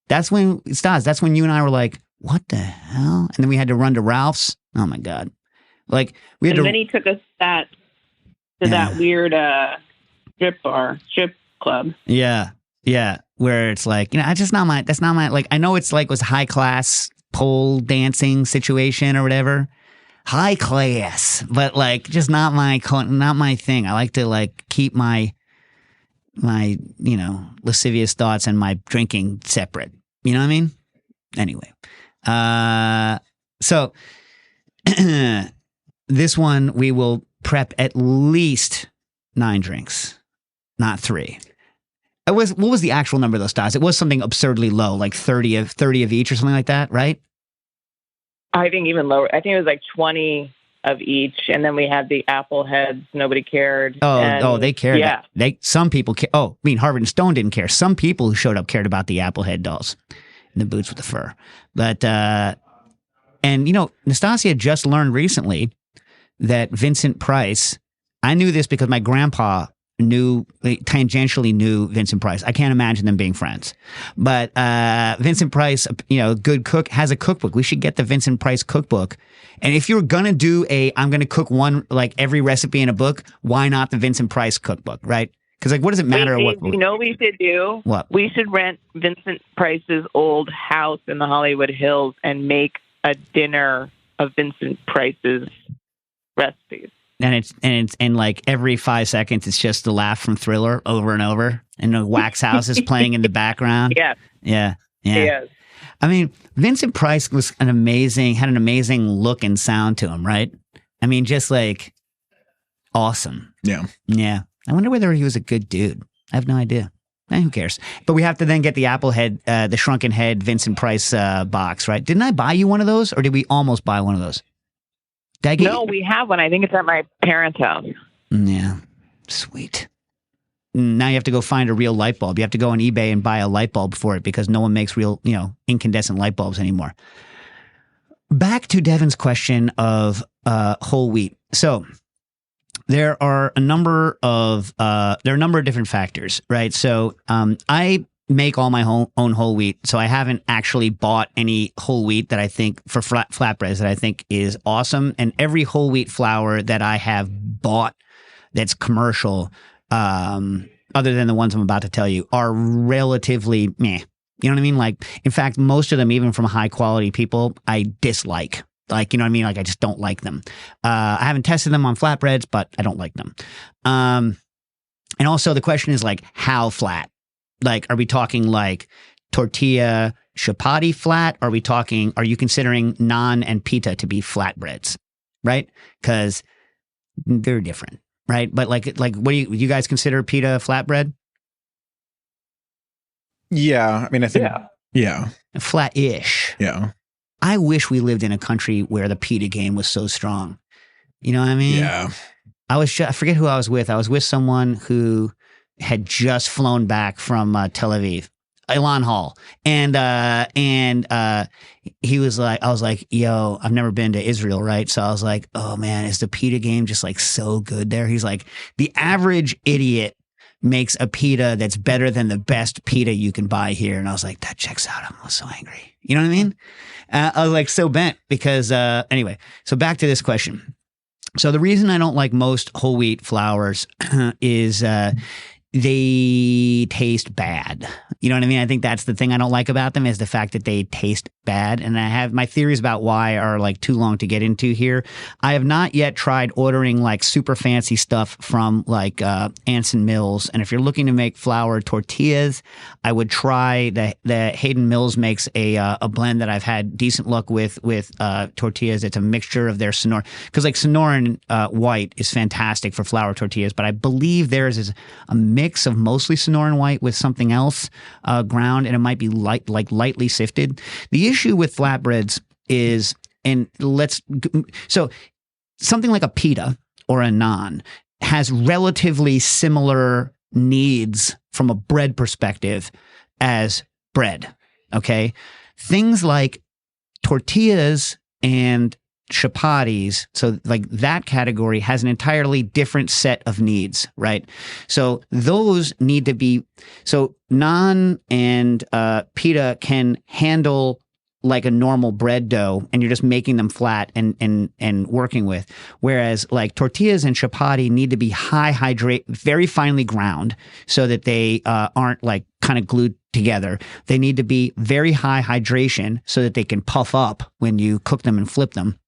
that's when you and I were like, what the hell? And then we had to run to Ralph's. Oh my God. Like
then he took us to that weird strip club.
Yeah. Yeah. Where it's like, that's not my, like, I know it's like was high class pole dancing situation or whatever. High class, but like just not my thing. I like to like keep my lascivious thoughts and my drinking separate. You know what I mean? Anyway. So this one we will prep at least 9 drinks, not 3. What was the actual number of those stars? It was something absurdly low, like 30 of each or something like that, right?
I think even lower. I think it was like 20 of each, and then we had the apple heads. Nobody cared.
They cared.
Yeah,
some people. Harvard and Stone didn't care. Some people who showed up cared about the apple head dolls and the boots with the fur. But Nastasia just learned recently that Vincent Price. I knew this because my grandpa tangentially knew Vincent Price. I can't imagine them being friends. But Vincent Price, good cook, has a cookbook. We should get the Vincent Price cookbook. And if you're going to do I'm going to cook one, like every recipe in a book, why not the Vincent Price cookbook, right? Because what does it matter?
What we should do?
What?
We should rent Vincent Price's old house in the Hollywood Hills and make a dinner of Vincent Price's recipes.
And like every 5 seconds, it's just the laugh from Thriller over and over, and the wax house is playing in the background.
Yeah. Yes.
I mean, Vincent Price had an amazing look and sound to him, right? I mean, just like awesome.
Yeah.
I wonder whether he was a good dude. I have no idea. Who cares? But we have to then get the the shrunken head Vincent Price box, right? Didn't I buy you one of those, or did we almost buy one of those?
No, we have one. I think it's at my parents' house.
Yeah. Sweet. Now you have to go find a real light bulb. You have to go on eBay and buy a light bulb for it because no one makes real, incandescent light bulbs anymore. Back to Devin's question of whole wheat. So there are a number of different factors, right? So I make all my own whole wheat, so I haven't actually bought any whole wheat that I think for flatbreads that I think is awesome. And every whole wheat flour that I have bought that's commercial, other than the ones I'm about to tell you, are relatively meh. You know what I mean? Like, in fact, most of them, even from high quality people, I dislike. Like, you know what I mean? Like, I just don't like them. I haven't tested them on flatbreads, but I don't like them. And also the question is like, how flat? Like, are we talking like tortilla chapati flat? Are you considering naan and pita to be flatbreads? Right? Because they're different, right? But like, what do you guys consider pita flatbread?
Yeah. I mean, I think, yeah.
Flat-ish.
Yeah.
I wish we lived in a country where the pita game was so strong. You know what I mean?
Yeah.
I forget who I was with. I was with someone who had just flown back from Tel Aviv, Ilan Hall. And he was like, I was like, yo, I've never been to Israel, right? So I was like, oh man, is the pita game just like so good there? He's like, the average idiot makes a pita that's better than the best pita you can buy here. And I was like, that checks out. I was so angry. You know what I mean? I was like so bent because, anyway, so back to this question. So the reason I don't like most whole wheat flours is, they taste bad. You know what I mean? I think that's the thing I don't like about them is the fact that they taste bad. And I have my theories about why are like too long to get into here. I have not yet tried ordering like super fancy stuff from like Anson Mills. And if you're looking to make flour tortillas, I would try the Hayden Mills makes a blend that I've had decent luck with tortillas. It's a mixture of their Sonoran, because like Sonoran white is fantastic for flour tortillas, but I believe theirs is a mix of mostly Sonoran white with something else ground, and it might be lightly sifted. The issue with flatbreads is, so something like a pita or a naan has relatively similar needs from a bread perspective as bread. Okay, things like tortillas and chapatis, so like that category has an entirely different set of needs, right? So those need to be, so naan and pita can handle like a normal bread dough, and you're just making them flat and working with. Whereas like tortillas and chapati need to be very finely ground so that they aren't like kind of glued together. They need to be very high hydration so that they can puff up when you cook them and flip them.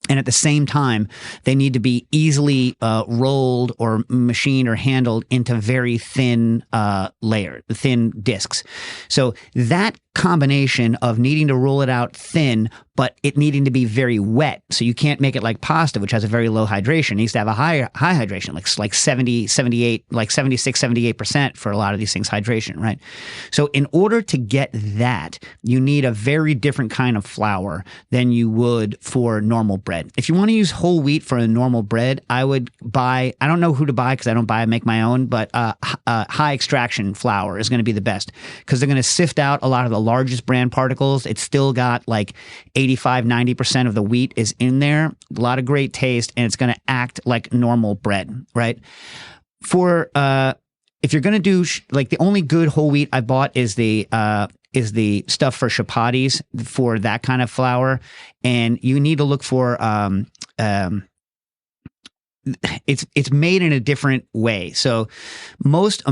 And at the same time, they need to be easily rolled or machined or handled into very thin thin discs. So that combination of needing to roll it out thin, but it needing to be very wet. So you can't make it like pasta, which has a very low hydration. It needs to have a high hydration, like 78, like 76, 78% for a lot of these things, hydration, right? So in order to get that, you need a very different kind of flour than you would for normal bread. If you want to use whole wheat for a normal bread, I would buy, I don't know who to buy because I don't make my own, but high extraction flour is going to be the best because they're going to sift out a lot of the largest brand particles. It's still got like 85, 90% of the wheat is in there. A lot of great taste, and it's going to act like normal bread, right? for if you're gonna do like the only good whole wheat I bought is the stuff for chapatis for that kind of flour, and you need to look for it's made in a different way. So most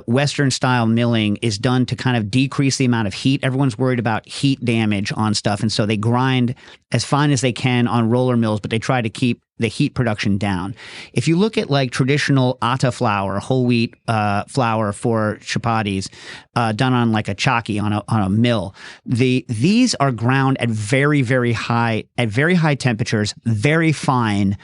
Western style milling is done to kind of decrease the amount of heat. Everyone's worried about heat damage on stuff, and so they grind as fine as they can on roller mills, but they try to keep the heat production down. If you look at like traditional atta flour, whole wheat flour for chapatis, done on like a chaki on a mill, these are ground at very high temperatures, very fine,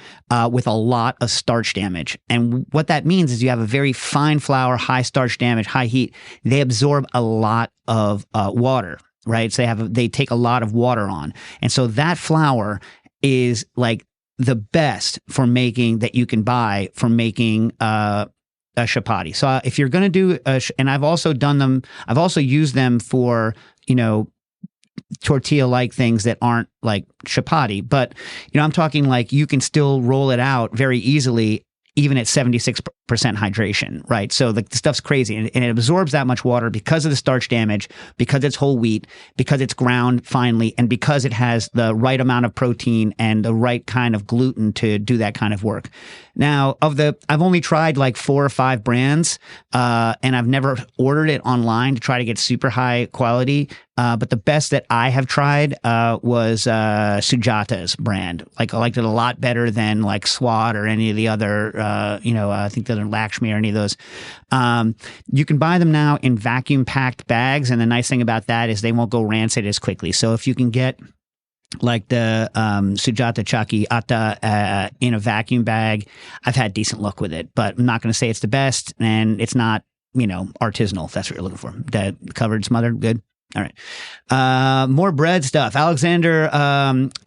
with a lot of starch damage. And what that means is you have a very fine flour, high starch damage, high heat. They absorb a lot of water, right? So they take a lot of water on, and so that flour is like the best for making that you can buy for making a chapati. So if you're going to do and I've also done them, I've also used them for, tortilla-like things that aren't like chapati, but I'm talking like you can still roll it out very easily even at 76% hydration, right? So the stuff's crazy, and it absorbs that much water because of the starch damage, because it's whole wheat, because it's ground finely, and because it has the right amount of protein and the right kind of gluten to do that kind of work. Now, I've only tried like 4 or 5 brands, and I've never ordered it online to try to get super high quality. But the best that I have tried was Sujata's brand. Like I liked it a lot better than like Swat or any of the other, I think they're Lakshmi or any of those. You can buy them now in vacuum packed bags, and the nice thing about that is they won't go rancid as quickly. So if you can get like the Sujata Chaki Atta in a vacuum bag, I've had decent luck with it, but I'm not going to say it's the best, and it's not, artisanal, if that's what you're looking for. That covered, smothered, good. All right. More bread stuff. Alexander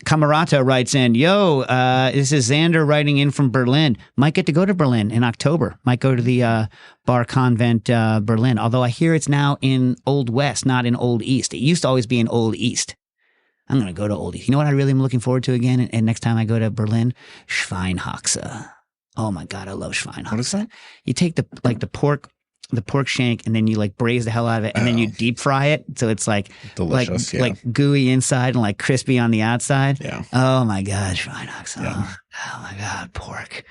Camarata writes in, yo, this is Xander writing in from Berlin. Might get to go to Berlin in October. Might go to the Bar Convent Berlin, although I hear it's now in Old West, not in Old East. It used to always be in Old East. I'm going to go to Old East. You know what I really am looking forward to again? And next time I go to Berlin? Schweinhaxe. Oh my God, I love Schweinhaxe.
What is that?
You take the pork shank, and then you like braise the hell out of it, and then you deep fry it, so it's like
delicious,
like gooey inside and like crispy on the outside.
Yeah.
Oh my God, Schweinhaxe. Oh my God, pork.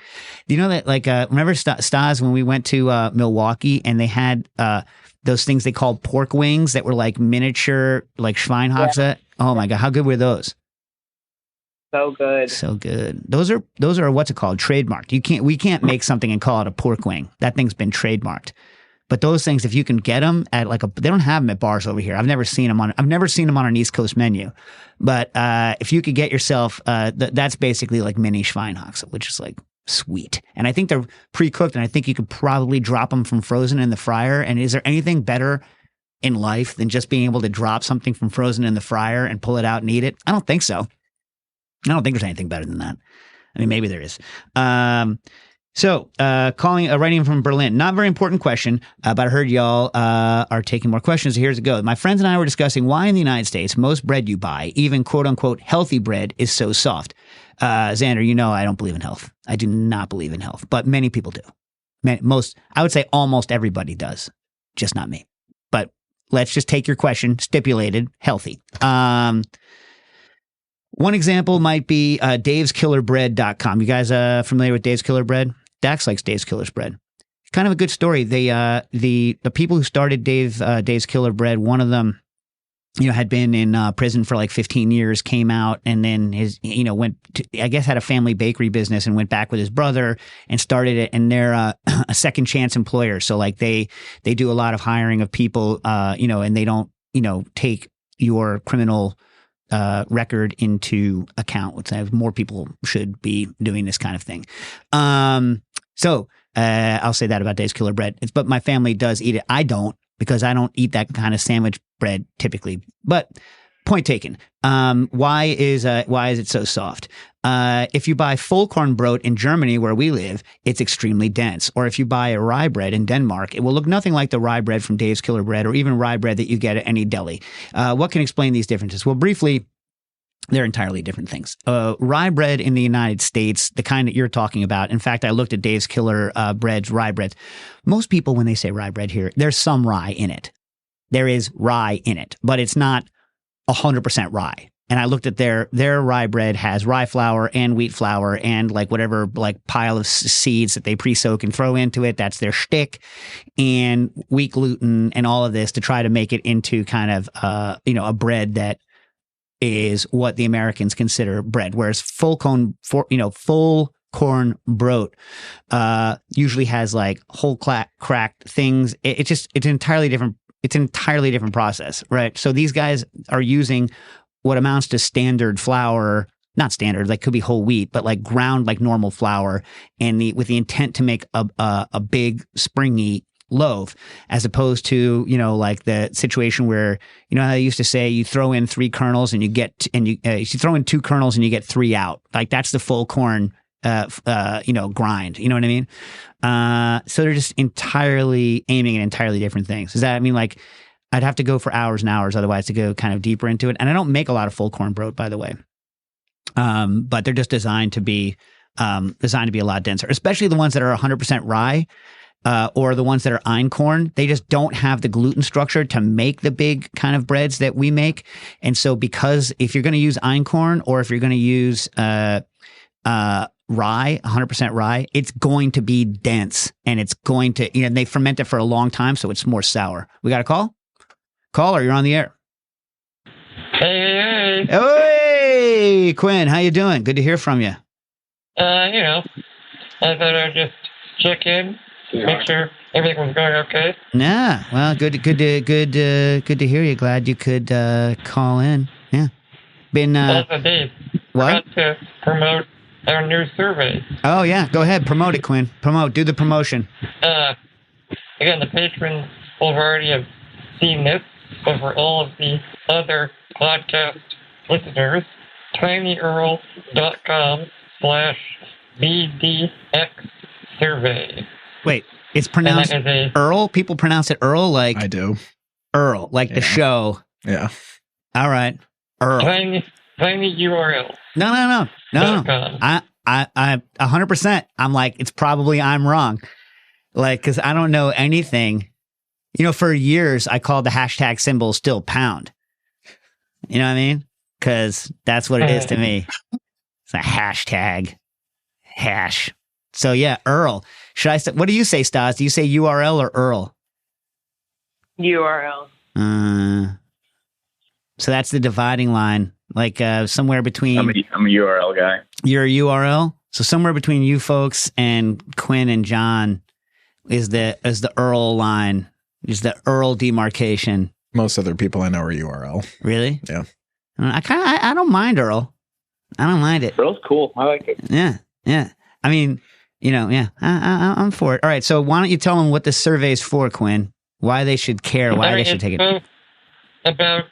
Do you know that? Like, remember Stas when we went to Milwaukee, and they had those things they called pork wings that were like miniature, like Schweinhaxe. Yeah. Oh my God, how good were those?
So good.
So good. Those are what's it called? Trademarked. We can't make something and call it a pork wing. That thing's been trademarked. But those things, if you can get them at they don't have them at bars over here. I've never seen them on an East Coast menu. But if you could get yourself, that's basically like mini Schweinhaxe, which is like sweet. And I think they're pre-cooked, and I think you could probably drop them from frozen in the fryer. And is there anything better in life than just being able to drop something from frozen in the fryer and pull it out and eat it? I don't think so. I don't think there's anything better than that. I mean, maybe there is. Writing from Berlin, not very important question, but I heard y'all are taking more questions. So here's it go. My friends and I were discussing why in the United States, most bread you buy, even quote unquote healthy bread, is so soft. Xander, I don't believe in health. I do not believe in health, but many people do. I would say almost everybody does, just not me. But let's just take your question, stipulated, healthy. One example might be daveskillerbread.com. You guys familiar with Dave's Killer Bread? Dax likes Dave's Killer Bread. Kind of a good story. The people who started Dave's Killer Bread, one of them, had been in prison for like 15 years, came out, and then had a family bakery business and went back with his brother and started it. And they're a second chance employer. So like they do a lot of hiring of people, and they don't, take your criminal record into account, which more people should be doing this kind of thing. So I'll say that about Dave's Killer Bread. But my family does eat it. I don't, because I don't eat that kind of sandwich bread typically. But point taken. Why is it so soft? If you buy full corn brot in Germany, where we live, it's extremely dense. Or if you buy a rye bread in Denmark, it will look nothing like the rye bread from Dave's Killer Bread, or even rye bread that you get at any deli. What can explain these differences? Well, briefly, They're entirely different things. Rye bread in the United States, the kind that you're talking about. In fact, I looked at Dave's Killer Breads, rye breads. Most people, when they say rye bread here, there's some rye in it. There is rye in it, but it's not 100% rye. And I looked at their rye bread has rye flour and wheat flour and like whatever like pile of seeds that they pre-soak and throw into it. That's their shtick, and wheat gluten and all of this to try to make it into kind of a bread that is what the Americans consider bread. Whereas full corn broat usually has like whole cracked things. It's entirely different. It's an entirely different process, right? So these guys are using what amounts to standard flour, not standard, like could be whole wheat, but like ground like normal flour, and with the intent to make a big springy loaf, as opposed to like the situation where how they used to say you throw in 3 kernels and you throw in 2 kernels and you get 3 out. Like that's the full corn grind. You know what I mean? So they're just entirely aiming at entirely different things. Does that mean like I'd have to go for hours and hours otherwise to go kind of deeper into it? And I don't make a lot of full corn broat, by the way. But they're just designed to be a lot denser, especially the ones that are 100% rye. Or the ones that are einkorn. They just don't have the gluten structure to make the big kind of breads that we make. And so because if you're going to use einkorn or if you're going to use rye, 100% rye, it's going to be dense, and it's going to, they ferment it for a long time, so it's more sour. We got a call? Caller, you're on the air.
Hey.
Hey, Quinn, how you doing? Good to hear from you.
I thought I'd just check in. Make sure everything was going okay.
Yeah, well, good to hear you. Glad you could call in. Yeah, been.
Also, Dave,
what?
To promote our new survey.
Oh yeah, go ahead, promote it, Quinn. Do the promotion.
Again, the patrons will already have seen this, but for all of the other podcast listeners, tinyearl.com/BDX survey.
Wait, it's pronounced Earl? People pronounce it Earl like...
I do.
Earl, like the show.
Yeah.
All right. Earl.
Tiny URL.
No. I 100%. I'm like, it's probably I'm wrong. Like, because I don't know anything. For years, I called the hashtag symbol still pound. You know what I mean? Because that's what it is to me. It's a hashtag. Hash. So yeah, Earl. Should I say, what do you say, Stas? Do you say URL or Earl?
URL.
So that's the dividing line, like somewhere between.
I'm a URL guy.
You're a URL. So somewhere between you folks and Quinn and John is the Earl line, is the Earl demarcation.
Most other people I know are URL.
Really?
Yeah.
I don't mind Earl. I don't mind it.
Earl's cool. I like it.
Yeah. I mean. I'm for it. All right, so why don't you tell them what the survey is for, Quinn? Why they should care, why they should take it.
About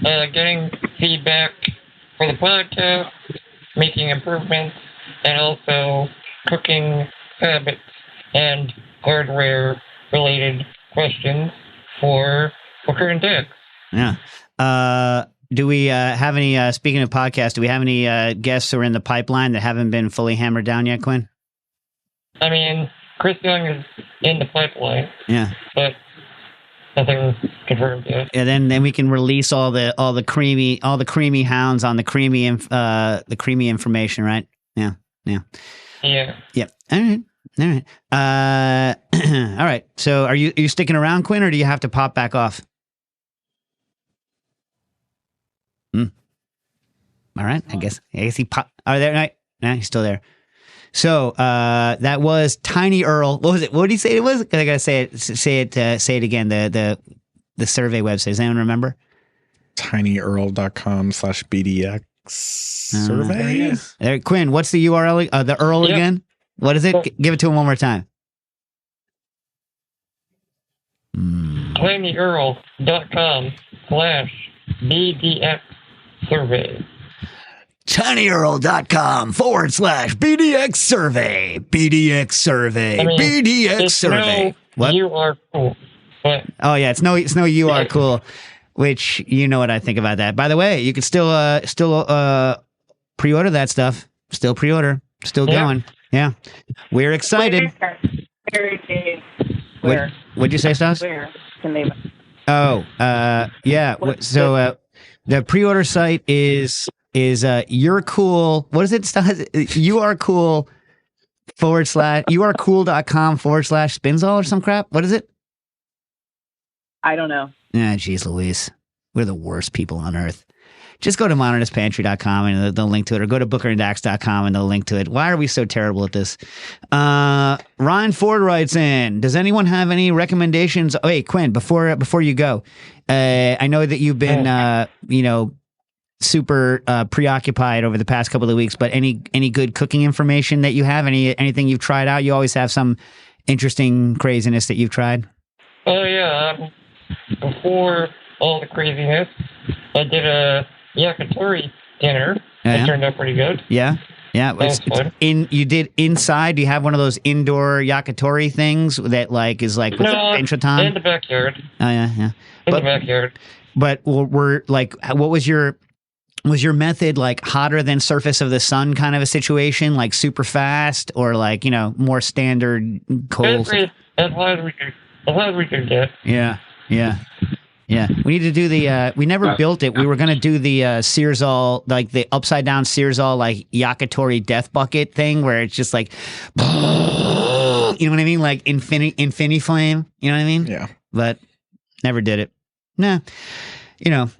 getting feedback for the podcast, making improvements, and also cooking habits and hardware-related questions for Booker and Dick.
Yeah. Do we have any, speaking of podcasts, do we have any guests who are in the pipeline that haven't been fully hammered down yet, Quinn?
I mean, Chris Young is in the pipeline.
Yeah.
But nothing confirmed yet.
And then we can release all the creamy hounds on the creamy information, right? Yeah.
Yeah.
All right. All right. So are you sticking around, Quinn, or do you have to pop back off? All right. I guess he popped. Oh, there. Right. No, he's still there. So that was Tiny Earl. What was it? What did he say it was? I gotta say it again. The survey website. Does anyone remember?
tinyearl.com/BDX survey.
There, Quinn, what's the URL? The Earl again? What is it? Give it to him one more time.
tinyearl.com/BDX survey.
tinyearl.com/BDX survey. BDX survey.
I mean,
BDX survey.
No,
what?
You are cool. But
oh yeah, it's no you are cool. which you know what I think about that. By the way, you can still pre-order that stuff. Still pre-order. Still going. Yeah. We're excited.
Where?
What'd you say, Stas?
Where can they?
Oh, yeah. So the pre-order site is you're cool. What is it, Stas? You are cool / youarecool.com/Spinzall or some crap. What is it?
I don't know.
Ah, geez, Louise. We're the worst people on earth. Just go to monarchistpantry.com and they'll link to it, or go to bookeranddax.com and they'll link to it. Why are we so terrible at this? Ryan Ford writes in, does anyone have any recommendations? Oh, hey, Quinn, before you go, I know that you've been, super preoccupied over the past couple of weeks, but any good cooking information that you have? Anything you've tried out? You always have some interesting craziness that you've tried.
Oh, yeah. Before all the craziness, I did a yakitori dinner. It turned out pretty good.
Yeah. Yeah. You did inside? Do you have one of those indoor yakitori things that is like with a bench of time?
In the backyard.
Oh, yeah.
In the backyard.
But what was your method, like hotter than surface of the sun kind of a situation, like super fast, or more standard cold?
As high as we could get.
Yeah. We need to do we never built it. We were going to do the Searsall, like the upside down Searsall, like yakitori death bucket thing, where it's just like, you know what I mean? Like infinity flame, you know what I mean?
Yeah. But
never did it. Nah.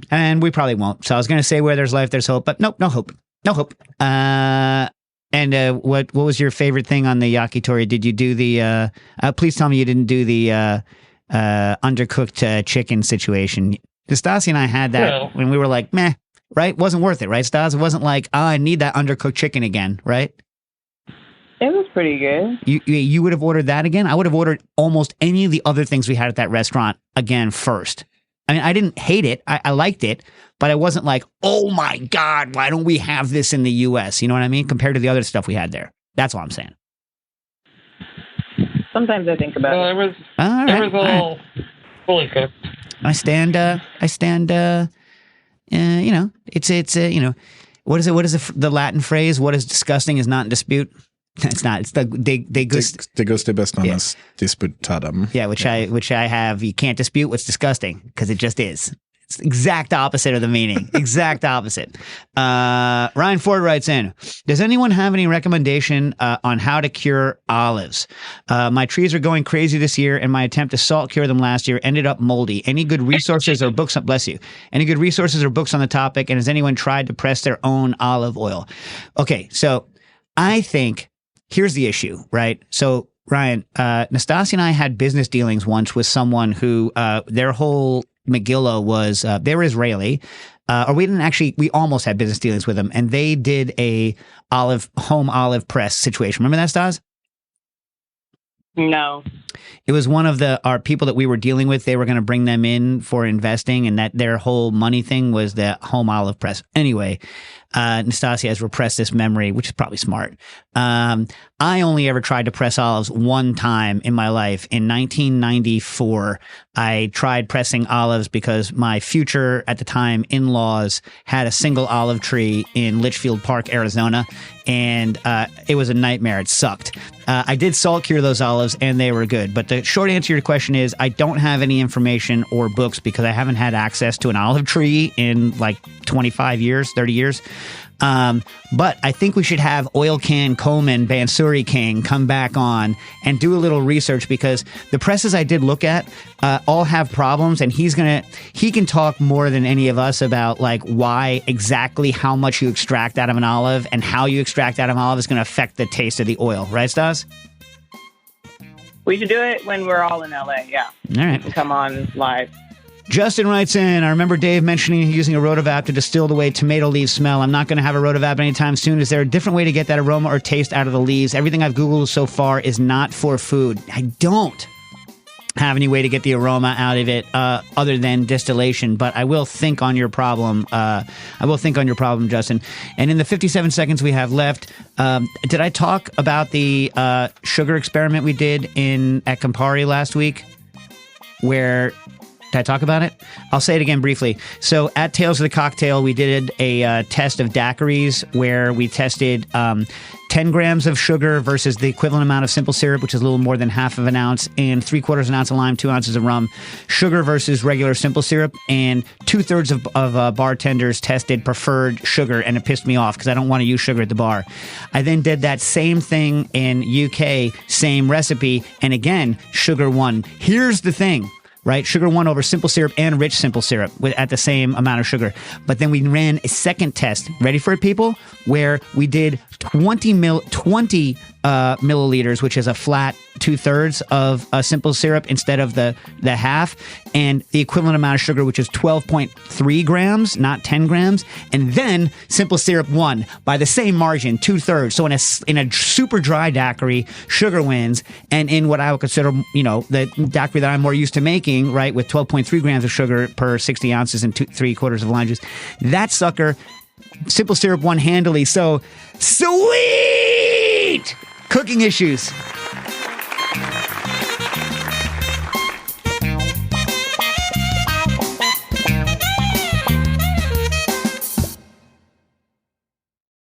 And we probably won't. So I was going to say where there's life, there's hope, but nope, no hope. No hope. And what was your favorite thing on the yakitori? Did you do the, please tell me you didn't do the undercooked chicken situation. Stassi and I had that when we were like, meh, right? Wasn't worth it, right, Stas? It wasn't like, I need that undercooked chicken again, right?
It was pretty good.
You would have ordered that again? I would have ordered almost any of the other things we had at that restaurant again first. I mean, I didn't hate it. I liked it, but I wasn't like, oh my God, why don't we have this in the U.S.? You know what I mean? Compared to the other stuff we had there. That's all I'm saying.
Sometimes I think about it.
It was all fully cooked.
I stand, it's what is it? What is the Latin phrase? What is disgusting is not in dispute. It's not. It's de
gustis non disputatum.
Yeah, which I have. You can't dispute what's disgusting because it just is. It's the exact opposite of the meaning. Exact opposite. Ryan Ford writes in, does anyone have any recommendation on how to cure olives? My trees are going crazy this year, and my attempt to salt cure them last year ended up moldy. Any good resources or books? Bless you. Any good resources or books on the topic? And has anyone tried to press their own olive oil? Okay, so I think here's the issue, right? So Ryan, Nastasi and I had business dealings once with someone who their whole Megillah was, they were Israeli, or we almost had business dealings with them, and they did a home olive press situation. Remember that, Stas?
No.
It was one of our people that we were dealing with. They were going to bring them in for investing, and that their whole money thing was the home olive press. Anyway, Nastasia has repressed this memory, which is probably smart. I only ever tried to press olives one time in my life. In 1994, I tried pressing olives because my future, at the time, in-laws had a single olive tree in Litchfield Park, Arizona, and it was a nightmare. It sucked. I did salt cure those olives, and they were good. But the short answer to your question is I don't have any information or books because I haven't had access to an olive tree in like 25 years, 30 years. But I think we should have Oil Can Coleman, Bansuri King, come back on and do a little research, because the presses I did look at all have problems, and he can talk more than any of us about like why exactly how much you extract out of an olive and how you extract out of an olive is going to affect the taste of the oil. Right, Stas?
We should do it when we're all in LA. Yeah.
All right.
Come on live.
Justin writes in, I remember Dave mentioning using a rotovap to distill the way tomato leaves smell. I'm not going to have a rotovap anytime soon. Is there a different way to get that aroma or taste out of the leaves? Everything I've Googled so far is not for food. I don't have any way to get the aroma out of it other than distillation, but I will think on your problem. Justin. And in the 57 seconds we have left, did I talk about the sugar experiment we did at Campari last week, where Did I talk about it? I'll say it again briefly. So at Tales of the Cocktail, we did a test of daiquiris where we tested 10 grams of sugar versus the equivalent amount of simple syrup, which is a little more than half of an ounce, and 3/4 an ounce of lime, 2 ounces of rum. Sugar versus regular simple syrup, and 2/3 of bartenders tested preferred sugar, and it pissed me off because I don't want to use sugar at the bar. I then did that same thing in UK, same recipe, and again, sugar won. Here's the thing. Right? Sugar won over simple syrup and rich simple syrup at the same amount of sugar. But then we ran a second test. Ready for it, people? Where we did 20 milliliters, which is a flat 2/3 of simple syrup instead of the half, and the equivalent amount of sugar, which is 12.3 grams, not 10 grams. And then simple syrup won by the same margin, 2/3. So in a super dry daiquiri, sugar wins. And in what I would consider, the daiquiri that I'm more used to making, right, with 12.3 grams of sugar per 60 ounces and 3/4 of lime juice, that sucker, simple syrup won handily. So sweet! Cooking issues.